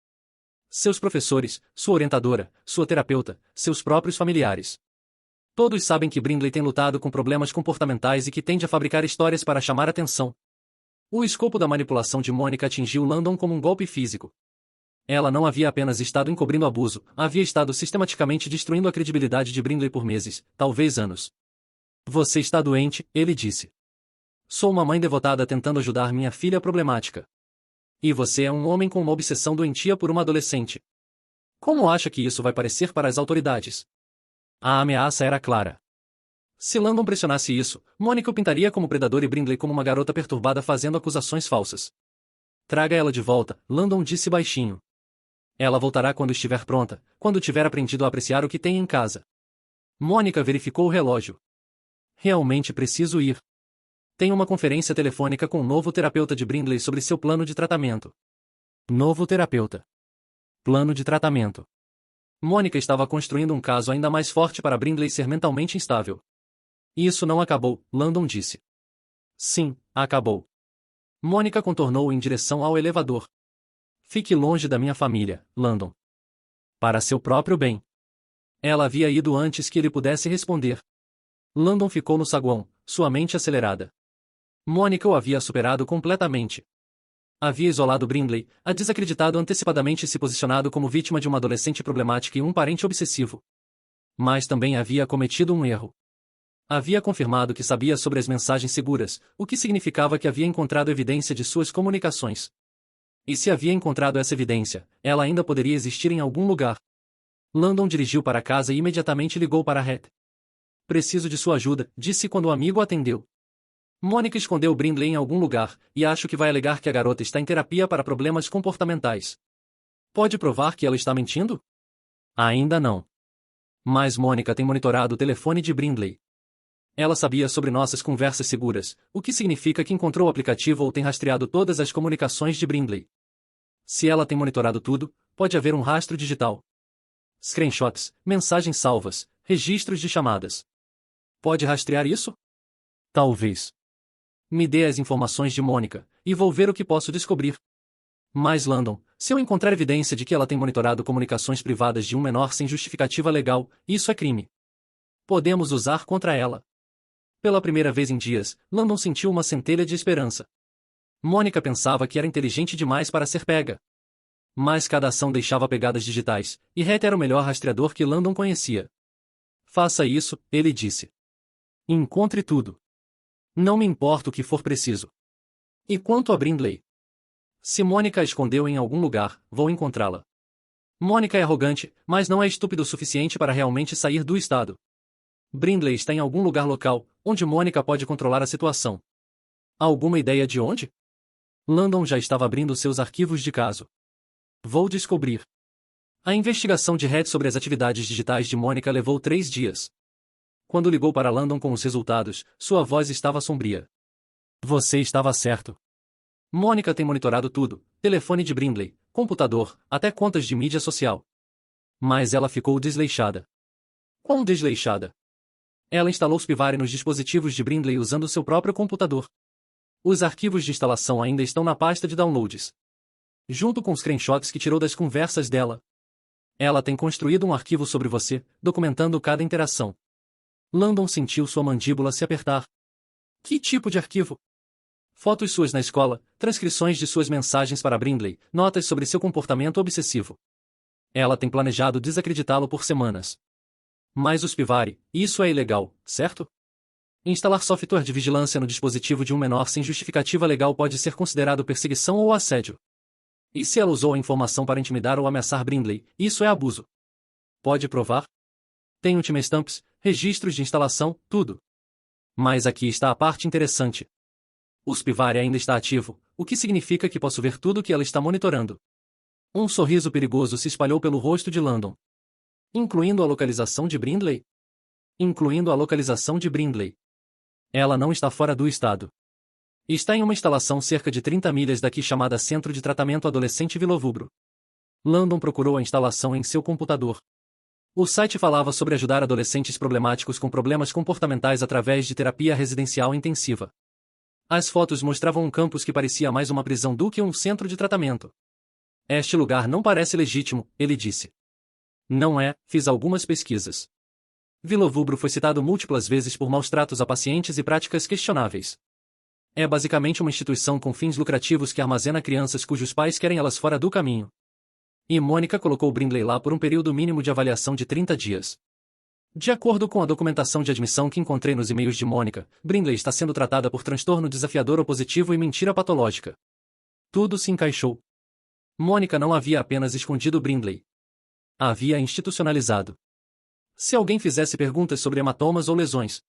Seus professores, sua orientadora, sua terapeuta, seus próprios familiares. Todos sabem que Brindley tem lutado com problemas comportamentais e que tende a fabricar histórias para chamar atenção. O escopo da manipulação de Mônica atingiu Landon como um golpe físico. Ela não havia apenas estado encobrindo abuso, havia estado sistematicamente destruindo a credibilidade de Brindley por meses, talvez anos. Você está doente, ele disse. Sou uma mãe devotada tentando ajudar minha filha problemática. E você é um homem com uma obsessão doentia por uma adolescente. Como acha que isso vai parecer para as autoridades? A ameaça era clara. Se Landon pressionasse isso, Mônica o pintaria como predador e Brindley como uma garota perturbada fazendo acusações falsas. Traga ela de volta, Landon disse baixinho. Ela voltará quando estiver pronta, quando tiver aprendido a apreciar o que tem em casa. Mônica verificou o relógio. Realmente preciso ir. Tenho uma conferência telefônica com o novo terapeuta de Brindley sobre seu plano de tratamento. Novo terapeuta. Plano de tratamento. Mônica estava construindo um caso ainda mais forte para Brindley ser mentalmente instável. Isso não acabou, Landon disse. Sim, acabou. Mônica contornou em direção ao elevador. Fique longe da minha família, Landon. Para seu próprio bem. Ela havia ido antes que ele pudesse responder. Landon ficou no saguão, sua mente acelerada. Mônica o havia superado completamente. Havia isolado Brindley, a desacreditado antecipadamente e se posicionado como vítima de uma adolescente problemática e um parente obsessivo. Mas também havia cometido um erro. Havia confirmado que sabia sobre as mensagens seguras, o que significava que havia encontrado evidência de suas comunicações. E se havia encontrado essa evidência, ela ainda poderia existir em algum lugar. Landon dirigiu para casa e imediatamente ligou para Hat. Preciso de sua ajuda, disse quando o amigo atendeu. Mônica escondeu Brindley em algum lugar, e acho que vai alegar que a garota está em terapia para problemas comportamentais. Pode provar que ela está mentindo? Ainda não. Mas Mônica tem monitorado o telefone de Brindley. Ela sabia sobre nossas conversas seguras, o que significa que encontrou o aplicativo ou tem rastreado todas as comunicações de Brindley. Se ela tem monitorado tudo, pode haver um rastro digital. Screenshots, mensagens salvas, registros de chamadas. Pode rastrear isso? Talvez. Me dê as informações de Mônica, e vou ver o que posso descobrir. Mas Landon, se eu encontrar evidência de que ela tem monitorado comunicações privadas de um menor sem justificativa legal, isso é crime. Podemos usar contra ela. Pela primeira vez em dias, Landon sentiu uma centelha de esperança. Mônica pensava que era inteligente demais para ser pega. Mas cada ação deixava pegadas digitais, e Hat era o melhor rastreador que Landon conhecia. Faça isso, ele disse. Encontre tudo. Não me importa o que for preciso. E quanto a Brindley? Se Mônica a escondeu em algum lugar, vou encontrá-la. Mônica é arrogante, mas não é estúpido o suficiente para realmente sair do estado. Brindley está em algum lugar local, onde Mônica pode controlar a situação. Alguma ideia de onde? Landon já estava abrindo seus arquivos de caso. Vou descobrir. A investigação de Hat sobre as atividades digitais de Mônica levou 3 dias. Quando ligou para Landon com os resultados, sua voz estava sombria. Você estava certo. Mônica tem monitorado tudo, telefone de Brindley, computador, até contas de mídia social. Mas ela ficou desleixada. Quão desleixada? Ela instalou Spivare nos dispositivos de Brindley usando seu próprio computador. Os arquivos de instalação ainda estão na pasta de downloads. Junto com os screenshots que tirou das conversas dela. Ela tem construído um arquivo sobre você, documentando cada interação. Landon sentiu sua mandíbula se apertar. Que tipo de arquivo? Fotos suas na escola, transcrições de suas mensagens para Brindley, notas sobre seu comportamento obsessivo. Ela tem planejado desacreditá-lo por semanas. Mas o Spivare, isso é ilegal, certo? Instalar software de vigilância no dispositivo de um menor sem justificativa legal pode ser considerado perseguição ou assédio. E se ela usou a informação para intimidar ou ameaçar Brindley, isso é abuso. Pode provar? Tenho timestamps, registros de instalação, tudo. Mas aqui está a parte interessante. O Spivary ainda está ativo, o que significa que posso ver tudo que ela está monitorando. Um sorriso perigoso se espalhou pelo rosto de Landon. Incluindo a localização de Brindley? Incluindo a localização de Brindley. Ela não está fora do estado. Está em uma instalação cerca de 30 milhas daqui chamada Centro de Tratamento Adolescente Vilovubro. Landon procurou a instalação em seu computador. O site falava sobre ajudar adolescentes problemáticos com problemas comportamentais através de terapia residencial intensiva. As fotos mostravam um campus que parecia mais uma prisão do que um centro de tratamento. Este lugar não parece legítimo, ele disse. Não é, fiz algumas pesquisas. Vilovubro foi citado múltiplas vezes por maus tratos a pacientes e práticas questionáveis. É basicamente uma instituição com fins lucrativos que armazena crianças cujos pais querem elas fora do caminho. E Mônica colocou Brindley lá por um período mínimo de avaliação de 30 dias. De acordo com a documentação de admissão que encontrei nos e-mails de Mônica, Brindley está sendo tratada por transtorno desafiador opositivo e mentira patológica. Tudo se encaixou. Mônica não havia apenas escondido Brindley. A havia institucionalizado. Se alguém fizesse perguntas sobre hematomas ou lesões,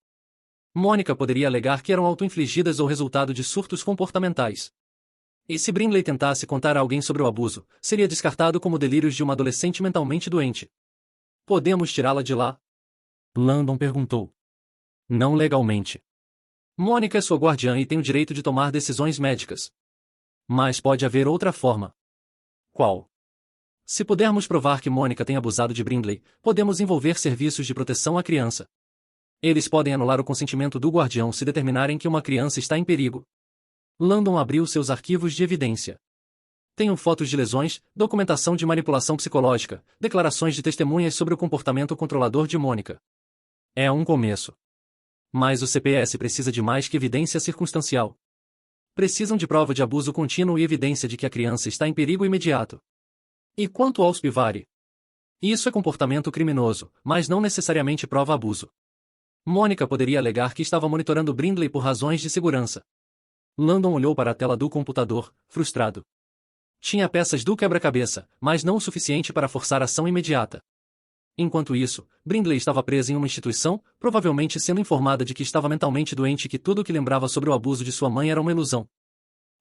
Mônica poderia alegar que eram auto-infligidas ou resultado de surtos comportamentais. E se Brindley tentasse contar a alguém sobre o abuso, seria descartado como delírios de uma adolescente mentalmente doente. Podemos tirá-la de lá? Landon perguntou. Não legalmente. Mônica é sua guardiã e tem o direito de tomar decisões médicas. Mas pode haver outra forma. Qual? Se pudermos provar que Mônica tem abusado de Brindley, podemos envolver serviços de proteção à criança. Eles podem anular o consentimento do guardião se determinarem que uma criança está em perigo. Landon abriu seus arquivos de evidência. Tenho fotos de lesões, documentação de manipulação psicológica, declarações de testemunhas sobre o comportamento controlador de Mônica. É um começo. Mas o CPS precisa de mais que evidência circunstancial. Precisam de prova de abuso contínuo e evidência de que a criança está em perigo imediato. E quanto ao Spivary? Isso é comportamento criminoso, mas não necessariamente prova abuso. Mônica poderia alegar que estava monitorando Brindley por razões de segurança. Landon olhou para a tela do computador, frustrado. Tinha peças do quebra-cabeça, mas não o suficiente para forçar ação imediata. Enquanto isso, Brindley estava presa em uma instituição, provavelmente sendo informada de que estava mentalmente doente e que tudo o que lembrava sobre o abuso de sua mãe era uma ilusão.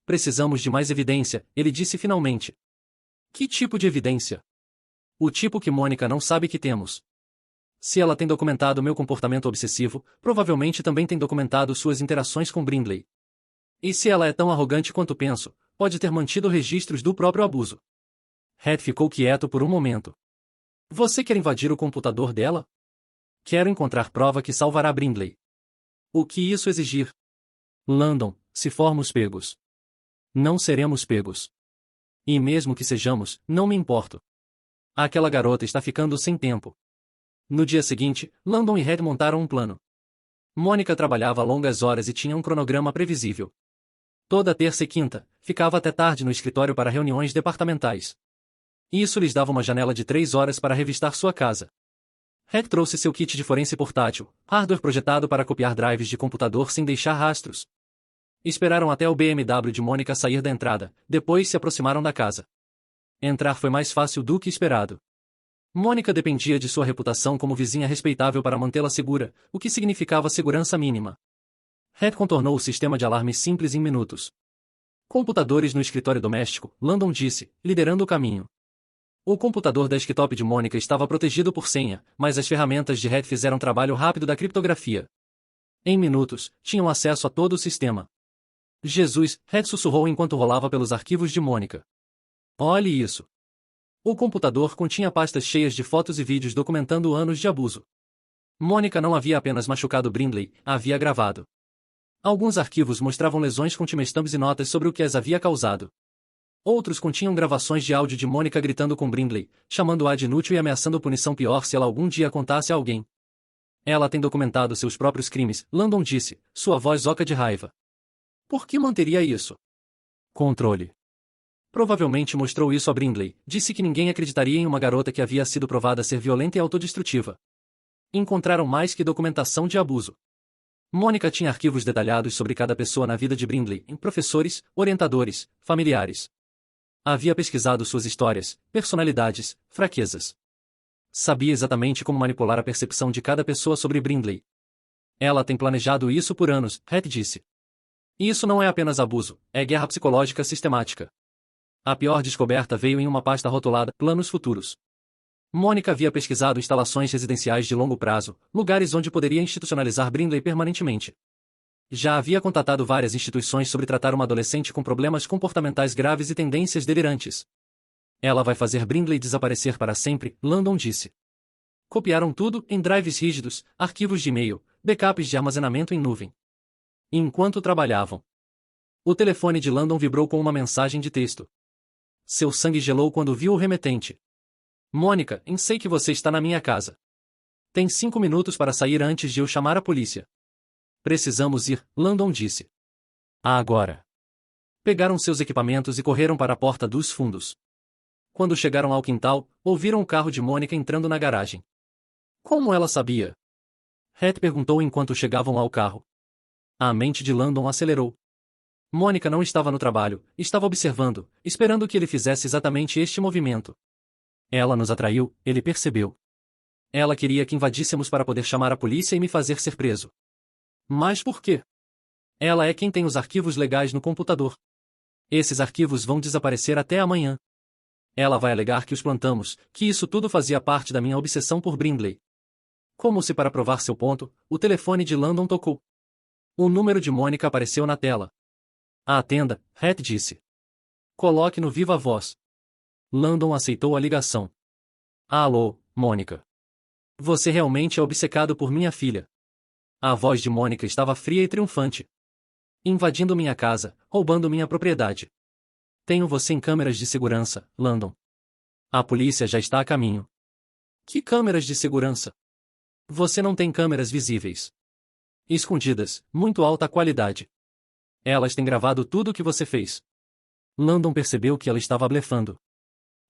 Precisamos de mais evidência, ele disse finalmente. Que tipo de evidência? O tipo que Mônica não sabe que temos. Se ela tem documentado meu comportamento obsessivo, provavelmente também tem documentado suas interações com Brindley. E se ela é tão arrogante quanto penso, pode ter mantido registros do próprio abuso. Red ficou quieto por um momento. Você quer invadir o computador dela? Quero encontrar prova que salvará Brindley. O que isso exigir? Landon, se formos pegos. Não seremos pegos. E mesmo que sejamos, não me importo. Aquela garota está ficando sem tempo. No dia seguinte, Landon e Red montaram um plano. Mônica trabalhava longas horas e tinha um cronograma previsível. Toda terça e quinta, ficava até tarde no escritório para reuniões departamentais. Isso lhes dava uma janela de 3 horas para revistar sua casa. Red trouxe seu kit de forense portátil, hardware projetado para copiar drives de computador sem deixar rastros. Esperaram até o BMW de Mônica sair da entrada, depois se aproximaram da casa. Entrar foi mais fácil do que esperado. Mônica dependia de sua reputação como vizinha respeitável para mantê-la segura, o que significava segurança mínima. Red contornou o sistema de alarme simples em minutos. Computadores no escritório doméstico, Landon disse, liderando o caminho. O computador desktop de Mônica estava protegido por senha, mas as ferramentas de Red fizeram trabalho rápido da criptografia. Em minutos, tinham acesso a todo o sistema. Jesus, Red sussurrou enquanto rolava pelos arquivos de Mônica. Olhe isso. O computador continha pastas cheias de fotos e vídeos documentando anos de abuso. Mônica não havia apenas machucado Brindley, a havia gravado. Alguns arquivos mostravam lesões com timestamps e notas sobre o que as havia causado. Outros continham gravações de áudio de Mônica gritando com Brindley, chamando-a de inútil e ameaçando punição pior se ela algum dia contasse a alguém. Ela tem documentado seus próprios crimes, Landon disse, sua voz oca de raiva. Por que manteria isso? Controle. Provavelmente mostrou isso a Brindley, disse que ninguém acreditaria em uma garota que havia sido provada ser violenta e autodestrutiva. Encontraram mais que documentação de abuso. Mônica tinha arquivos detalhados sobre cada pessoa na vida de Brindley, em professores, orientadores, familiares. Havia pesquisado suas histórias, personalidades, fraquezas. Sabia exatamente como manipular a percepção de cada pessoa sobre Brindley. Ela tem planejado isso por anos, Heath disse. E isso não é apenas abuso, é guerra psicológica sistemática. A pior descoberta veio em uma pasta rotulada Planos Futuros. Mônica havia pesquisado instalações residenciais de longo prazo, lugares onde poderia institucionalizar Brindley permanentemente. Já havia contatado várias instituições sobre tratar uma adolescente com problemas comportamentais graves e tendências delirantes. Ela vai fazer Brindley desaparecer para sempre, Landon disse. Copiaram tudo em drives rígidos, arquivos de e-mail, backups de armazenamento em nuvem. Enquanto trabalhavam, o telefone de Landon vibrou com uma mensagem de texto. Seu sangue gelou quando viu o remetente. Mônica, sei que você está na minha casa. Tem 5 minutos para sair antes de eu chamar a polícia. Precisamos ir, Landon disse. Agora. Pegaram seus equipamentos e correram para a porta dos fundos. Quando chegaram ao quintal, ouviram o carro de Mônica entrando na garagem. Como ela sabia? Heath perguntou enquanto chegavam ao carro. A mente de Landon acelerou. Mônica não estava no trabalho, estava observando, esperando que ele fizesse exatamente este movimento. Ela nos atraiu, ele percebeu. Ela queria que invadíssemos para poder chamar a polícia e me fazer ser preso. Mas por quê? Ela é quem tem os arquivos legais no computador. Esses arquivos vão desaparecer até amanhã. Ela vai alegar que os plantamos, que isso tudo fazia parte da minha obsessão por Brindley. Como se para provar seu ponto, o telefone de Landon tocou. O número de Mônica apareceu na tela. Atenda, Heath disse. Coloque no viva voz. Landon aceitou a ligação. Alô, Mônica. Você realmente é obcecado por minha filha. A voz de Mônica estava fria e triunfante. Invadindo minha casa, roubando minha propriedade. Tenho você em câmeras de segurança, Landon. A polícia já está a caminho. Que câmeras de segurança? Você não tem câmeras visíveis. Escondidas, muito alta qualidade. Elas têm gravado tudo o que você fez. Landon percebeu que ela estava blefando.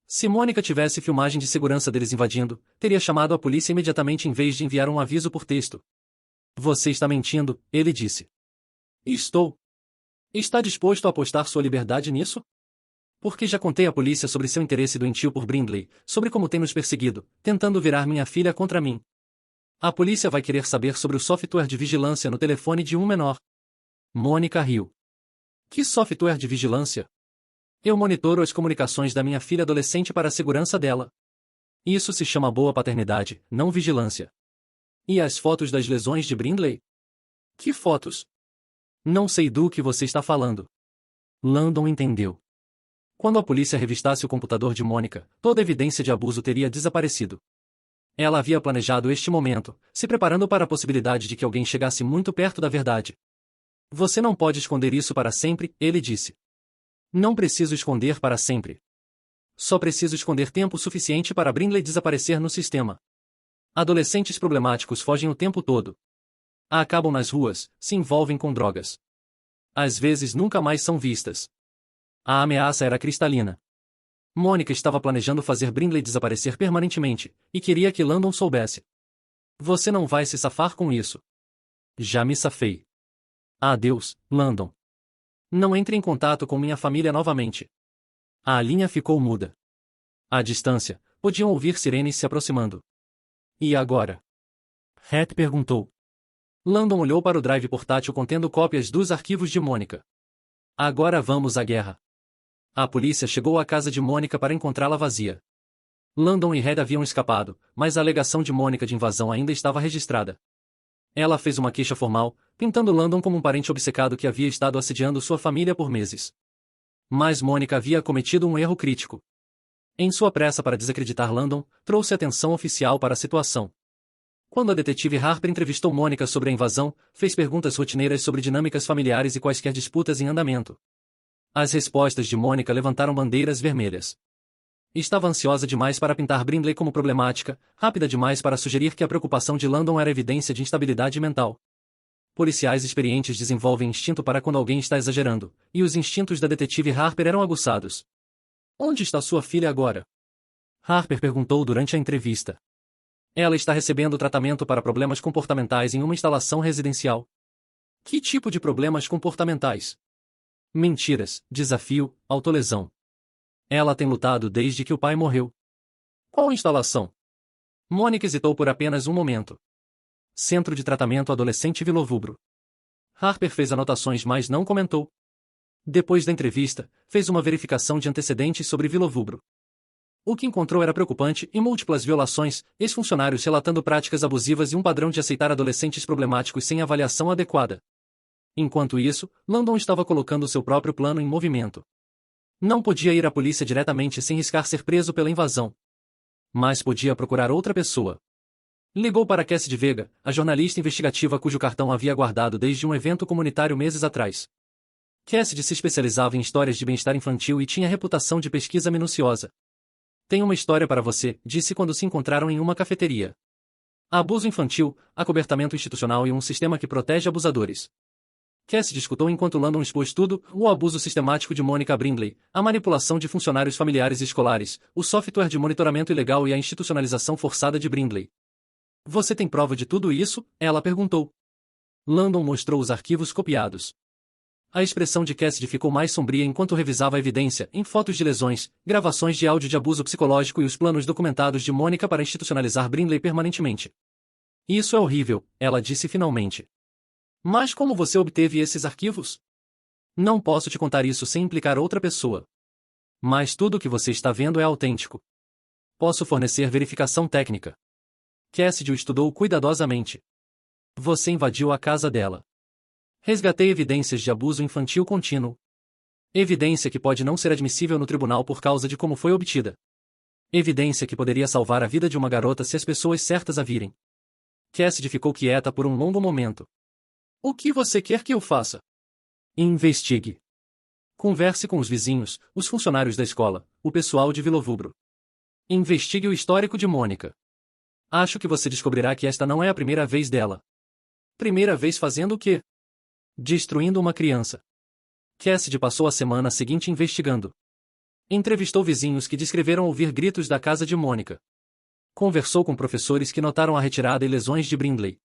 Se Mônica tivesse filmagem de segurança deles invadindo, teria chamado a polícia imediatamente em vez de enviar um aviso por texto. Você está mentindo, ele disse. Estou. Está disposto a apostar sua liberdade nisso? Porque já contei à polícia sobre seu interesse doentio por Brindley, sobre como tem nos perseguido, tentando virar minha filha contra mim. A polícia vai querer saber sobre o software de vigilância no telefone de um menor. Mônica riu. Que software de vigilância? Eu monitoro as comunicações da minha filha adolescente para a segurança dela. Isso se chama boa paternidade, não vigilância. E as fotos das lesões de Brindley? Que fotos? Não sei do que você está falando. Landon entendeu. Quando a polícia revistasse o computador de Mônica, toda evidência de abuso teria desaparecido. Ela havia planejado este momento, se preparando para a possibilidade de que alguém chegasse muito perto da verdade. Você não pode esconder isso para sempre, ele disse. Não preciso esconder para sempre. Só preciso esconder tempo suficiente para Brindley desaparecer no sistema. Adolescentes problemáticos fogem o tempo todo. Acabam nas ruas, se envolvem com drogas. Às vezes nunca mais são vistas. A ameaça era cristalina. Mônica estava planejando fazer Brindley desaparecer permanentemente, e queria que Landon soubesse. Você não vai se safar com isso. Já me safei. Adeus, Landon. Não entre em contato com minha família novamente. A linha ficou muda. À distância, podiam ouvir sirenes se aproximando. E agora? Heath perguntou. Landon olhou para o drive portátil contendo cópias dos arquivos de Mônica. Agora vamos à guerra. A polícia chegou à casa de Mônica para encontrá-la vazia. Landon e Heath haviam escapado, mas a alegação de Mônica de invasão ainda estava registrada. Ela fez uma queixa formal, pintando Landon como um parente obcecado que havia estado assediando sua família por meses. Mas Mônica havia cometido um erro crítico. Em sua pressa para desacreditar Landon, trouxe atenção oficial para a situação. Quando a detetive Harper entrevistou Mônica sobre a invasão, fez perguntas rotineiras sobre dinâmicas familiares e quaisquer disputas em andamento. As respostas de Mônica levantaram bandeiras vermelhas. Estava ansiosa demais para pintar Brindley como problemática, rápida demais para sugerir que a preocupação de Landon era evidência de instabilidade mental. Policiais experientes desenvolvem instinto para quando alguém está exagerando, e os instintos da detetive Harper eram aguçados. Onde está sua filha agora? Harper perguntou durante a entrevista. Ela está recebendo tratamento para problemas comportamentais em uma instalação residencial. Que tipo de problemas comportamentais? Mentiras, desafio, autolesão. Ela tem lutado desde que o pai morreu. Qual instalação? Mônica hesitou por apenas um momento. Centro de Tratamento Adolescente Vilovubro. Harper fez anotações, mas não comentou. Depois da entrevista, fez uma verificação de antecedentes sobre Vilovubro. O que encontrou era preocupante e múltiplas violações, ex-funcionários relatando práticas abusivas e um padrão de aceitar adolescentes problemáticos sem avaliação adequada. Enquanto isso, Landon estava colocando seu próprio plano em movimento. Não podia ir à polícia diretamente sem riscar ser preso pela invasão. Mas podia procurar outra pessoa. Ligou para Cassidy Vega, a jornalista investigativa cujo cartão havia guardado desde um evento comunitário meses atrás. Cassidy se especializava em histórias de bem-estar infantil e tinha reputação de pesquisa minuciosa. Tenho uma história para você, disse quando se encontraram em uma cafeteria. Abuso infantil, acobertamento institucional e um sistema que protege abusadores. Cassidy escutou enquanto Landon expôs tudo: o abuso sistemático de Monica Brindley, a manipulação de funcionários familiares e escolares, o software de monitoramento ilegal e a institucionalização forçada de Brindley. Você tem prova de tudo isso? Ela perguntou. Landon mostrou os arquivos copiados. A expressão de Cassidy ficou mais sombria enquanto revisava a evidência, em fotos de lesões, gravações de áudio de abuso psicológico e os planos documentados de Monica para institucionalizar Brindley permanentemente. Isso é horrível, ela disse finalmente. Mas como você obteve esses arquivos? Não posso te contar isso sem implicar outra pessoa. Mas tudo o que você está vendo é autêntico. Posso fornecer verificação técnica. Cassidy o estudou cuidadosamente. Você invadiu a casa dela. Resgatei evidências de abuso infantil contínuo. Evidência que pode não ser admissível no tribunal por causa de como foi obtida. Evidência que poderia salvar a vida de uma garota se as pessoas certas a virem. Cassidy ficou quieta por um longo momento. O que você quer que eu faça? Investigue. Converse com os vizinhos, os funcionários da escola, o pessoal de Vilovubro. Investigue o histórico de Mônica. Acho que você descobrirá que esta não é a primeira vez dela. Primeira vez fazendo o quê? Destruindo uma criança. Cassidy passou a semana seguinte investigando. Entrevistou vizinhos que descreveram ouvir gritos da casa de Mônica. Conversou com professores que notaram a retirada e lesões de Brindley.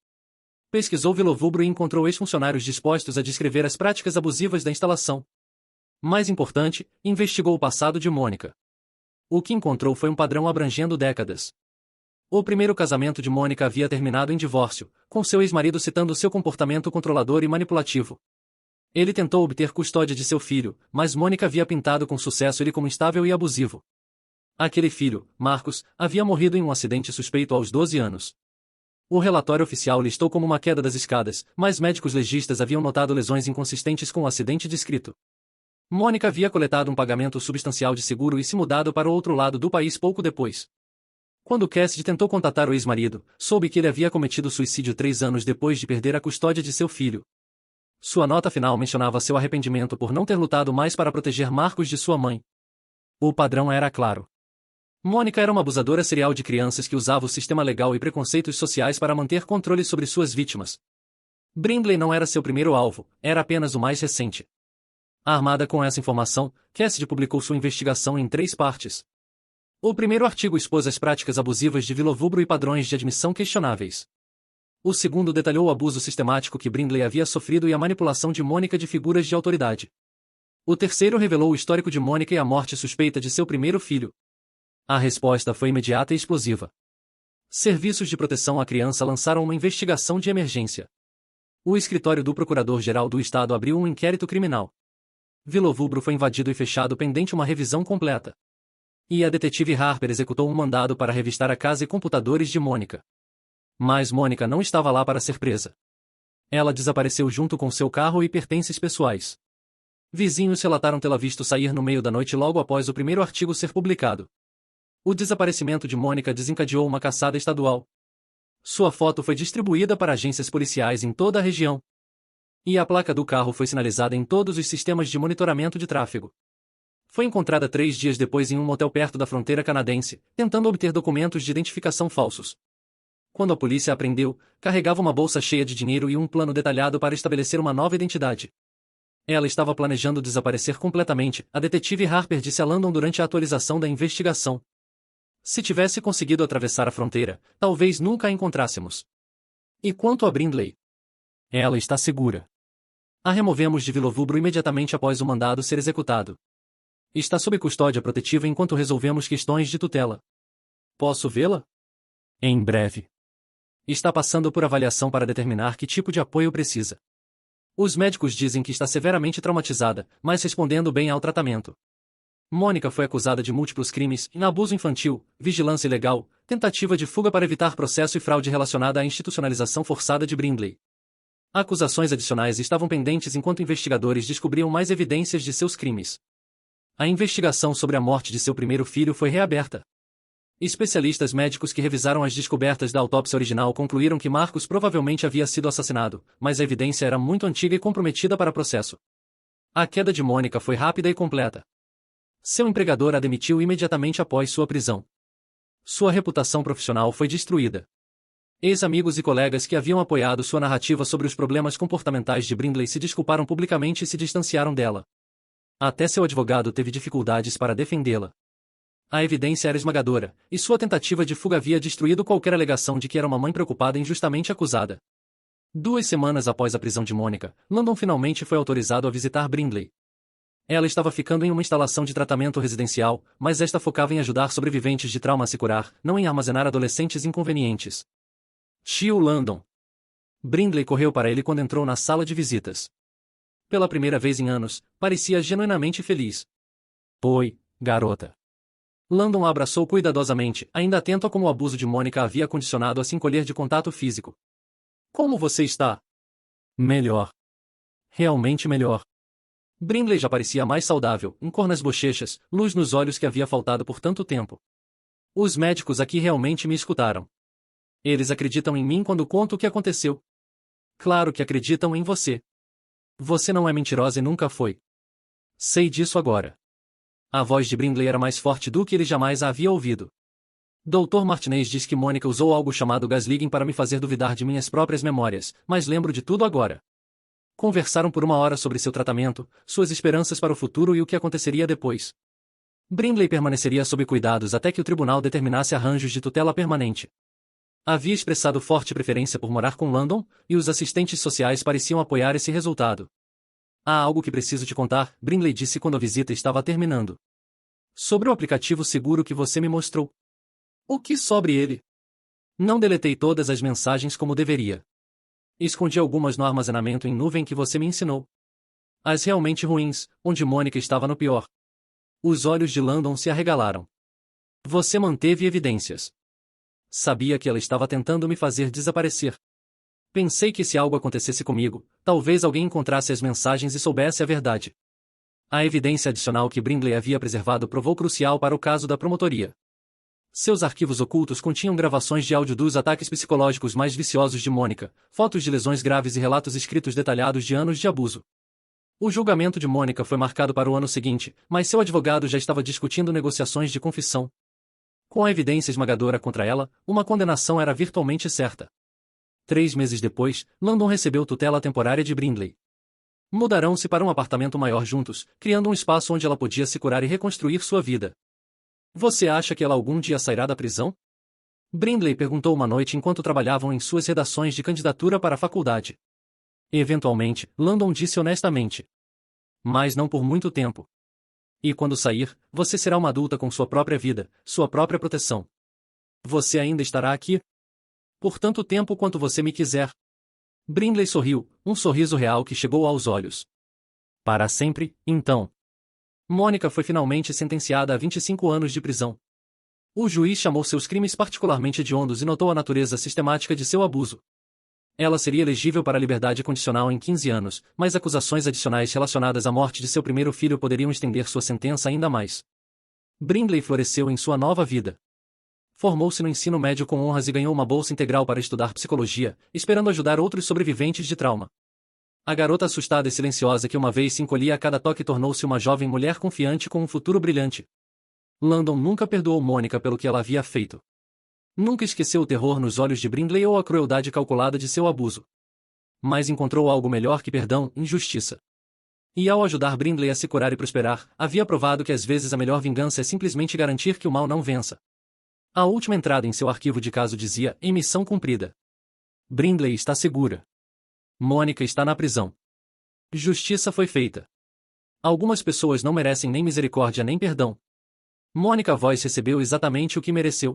Pesquisou Vilovubro e encontrou ex-funcionários dispostos a descrever as práticas abusivas da instalação. Mais importante, investigou o passado de Mônica. O que encontrou foi um padrão abrangendo décadas. O primeiro casamento de Mônica havia terminado em divórcio, com seu ex-marido citando seu comportamento controlador e manipulativo. Ele tentou obter custódia de seu filho, mas Mônica havia pintado com sucesso ele como instável e abusivo. Aquele filho, Marcos, havia morrido em um acidente suspeito aos 12 anos. O relatório oficial listou como uma queda das escadas, mas médicos legistas haviam notado lesões inconsistentes com o acidente descrito. Mônica havia coletado um pagamento substancial de seguro e se mudado para o outro lado do país pouco depois. Quando Cassidy tentou contatar o ex-marido, soube que ele havia cometido suicídio 3 anos depois de perder a custódia de seu filho. Sua nota final mencionava seu arrependimento por não ter lutado mais para proteger Marcos de sua mãe. O padrão era claro. Mônica era uma abusadora serial de crianças que usava o sistema legal e preconceitos sociais para manter controle sobre suas vítimas. Brindley não era seu primeiro alvo, era apenas o mais recente. Armada com essa informação, Cassidy publicou sua investigação em 3 partes. O primeiro artigo expôs as práticas abusivas de Vilovubro e padrões de admissão questionáveis. O segundo detalhou o abuso sistemático que Brindley havia sofrido e a manipulação de Mônica de figuras de autoridade. O terceiro revelou o histórico de Mônica e a morte suspeita de seu primeiro filho. A resposta foi imediata e explosiva. Serviços de proteção à criança lançaram uma investigação de emergência. O escritório do Procurador-Geral do Estado abriu um inquérito criminal. Vilovubro foi invadido e fechado pendente uma revisão completa. E a detetive Harper executou um mandado para revistar a casa e computadores de Mônica. Mas Mônica não estava lá para ser presa. Ela desapareceu junto com seu carro e pertences pessoais. Vizinhos relataram tê-la visto sair no meio da noite logo após o primeiro artigo ser publicado. O desaparecimento de Mônica desencadeou uma caçada estadual. Sua foto foi distribuída para agências policiais em toda a região. E a placa do carro foi sinalizada em todos os sistemas de monitoramento de tráfego. Foi encontrada 3 dias depois em um motel perto da fronteira canadense, tentando obter documentos de identificação falsos. Quando a polícia a prendeu, carregava uma bolsa cheia de dinheiro e um plano detalhado para estabelecer uma nova identidade. Ela estava planejando desaparecer completamente, a detetive Harper disse a Landon durante a atualização da investigação. Se tivesse conseguido atravessar a fronteira, talvez nunca a encontrássemos. E quanto a Brindley? Ela está segura. A removemos de Vilovubro imediatamente após o mandado ser executado. Está sob custódia protetiva enquanto resolvemos questões de tutela. Posso vê-la? Em breve. Está passando por avaliação para determinar que tipo de apoio precisa. Os médicos dizem que está severamente traumatizada, mas respondendo bem ao tratamento. Mônica foi acusada de múltiplos crimes, abuso infantil, vigilância ilegal, tentativa de fuga para evitar processo e fraude relacionada à institucionalização forçada de Brindley. Acusações adicionais estavam pendentes enquanto investigadores descobriam mais evidências de seus crimes. A investigação sobre a morte de seu primeiro filho foi reaberta. Especialistas médicos que revisaram as descobertas da autópsia original concluíram que Marcos provavelmente havia sido assassinado, mas a evidência era muito antiga e comprometida para processo. A queda de Mônica foi rápida e completa. Seu empregador a demitiu imediatamente após sua prisão. Sua reputação profissional foi destruída. Ex-amigos e colegas que haviam apoiado sua narrativa sobre os problemas comportamentais de Brindley se desculparam publicamente e se distanciaram dela. Até seu advogado teve dificuldades para defendê-la. A evidência era esmagadora, e sua tentativa de fuga havia destruído qualquer alegação de que era uma mãe preocupada e injustamente acusada. 2 semanas após a prisão de Mônica, Landon finalmente foi autorizado a visitar Brindley. Ela estava ficando em uma instalação de tratamento residencial, mas esta focava em ajudar sobreviventes de trauma a se curar, não em armazenar adolescentes inconvenientes. Tio Landon. Brindley correu para ele quando entrou na sala de visitas. Pela primeira vez em anos, parecia genuinamente feliz. Oi, garota. Landon a abraçou cuidadosamente, ainda atento a como o abuso de Mônica havia condicionado a se encolher de contato físico. Como você está? Melhor. Realmente melhor. Brindley já parecia mais saudável, cor nas bochechas, luz nos olhos que havia faltado por tanto tempo. Os médicos aqui realmente me escutaram. Eles acreditam em mim quando conto o que aconteceu. Claro que acreditam em você. Você não é mentirosa e nunca foi. Sei disso agora. A voz de Brindley era mais forte do que ele jamais a havia ouvido. Dr. Martinez diz que Mônica usou algo chamado gaslighting para me fazer duvidar de minhas próprias memórias, mas lembro de tudo agora. Conversaram por 1 hora sobre seu tratamento, suas esperanças para o futuro e o que aconteceria depois. Brindley permaneceria sob cuidados até que o tribunal determinasse arranjos de tutela permanente. Havia expressado forte preferência por morar com Landon, e os assistentes sociais pareciam apoiar esse resultado. Há algo que preciso te contar, Brindley disse quando a visita estava terminando. Sobre o aplicativo seguro que você me mostrou. O que sobre ele? Não deletei todas as mensagens como deveria. Escondi algumas no armazenamento em nuvem que você me ensinou. As realmente ruins, onde Mônica estava no pior. Os olhos de Landon se arregalaram. Você manteve evidências. Sabia que ela estava tentando me fazer desaparecer. Pensei que se algo acontecesse comigo, talvez alguém encontrasse as mensagens e soubesse a verdade. A evidência adicional que Brindley havia preservado provou crucial para o caso da promotoria. Seus arquivos ocultos continham gravações de áudio dos ataques psicológicos mais viciosos de Mônica, fotos de lesões graves e relatos escritos detalhados de anos de abuso. O julgamento de Mônica foi marcado para o ano seguinte, mas seu advogado já estava discutindo negociações de confissão. Com a evidência esmagadora contra ela, uma condenação era virtualmente certa. 3 meses depois, Landon recebeu tutela temporária de Brindley. Mudarão-se para um apartamento maior juntos, criando um espaço onde ela podia se curar e reconstruir sua vida. Você acha que ela algum dia sairá da prisão? Brindley perguntou uma noite enquanto trabalhavam em suas redações de candidatura para a faculdade. Eventualmente, Landon disse honestamente. Mas não por muito tempo. E quando sair, você será uma adulta com sua própria vida, sua própria proteção. Você ainda estará aqui? Por tanto tempo quanto você me quiser. Brindley sorriu, um sorriso real que chegou aos olhos. Para sempre, então. Mônica foi finalmente sentenciada a 25 anos de prisão. O juiz chamou seus crimes particularmente hediondos e notou a natureza sistemática de seu abuso. Ela seria elegível para liberdade condicional em 15 anos, mas acusações adicionais relacionadas à morte de seu primeiro filho poderiam estender sua sentença ainda mais. Brindley floresceu em sua nova vida. Formou-se no ensino médio com honras e ganhou uma bolsa integral para estudar psicologia, esperando ajudar outros sobreviventes de trauma. A garota assustada e silenciosa que uma vez se encolhia a cada toque tornou-se uma jovem mulher confiante com um futuro brilhante. Landon nunca perdoou Mônica pelo que ela havia feito. Nunca esqueceu o terror nos olhos de Brindley ou a crueldade calculada de seu abuso. Mas encontrou algo melhor que perdão e justiça. E ao ajudar Brindley a se curar e prosperar, havia provado que às vezes a melhor vingança é simplesmente garantir que o mal não vença. A última entrada em seu arquivo de caso dizia, em missão cumprida. Brindley está segura. Mônica está na prisão. Justiça foi feita. Algumas pessoas não merecem nem misericórdia nem perdão. Mônica Voice recebeu exatamente o que mereceu.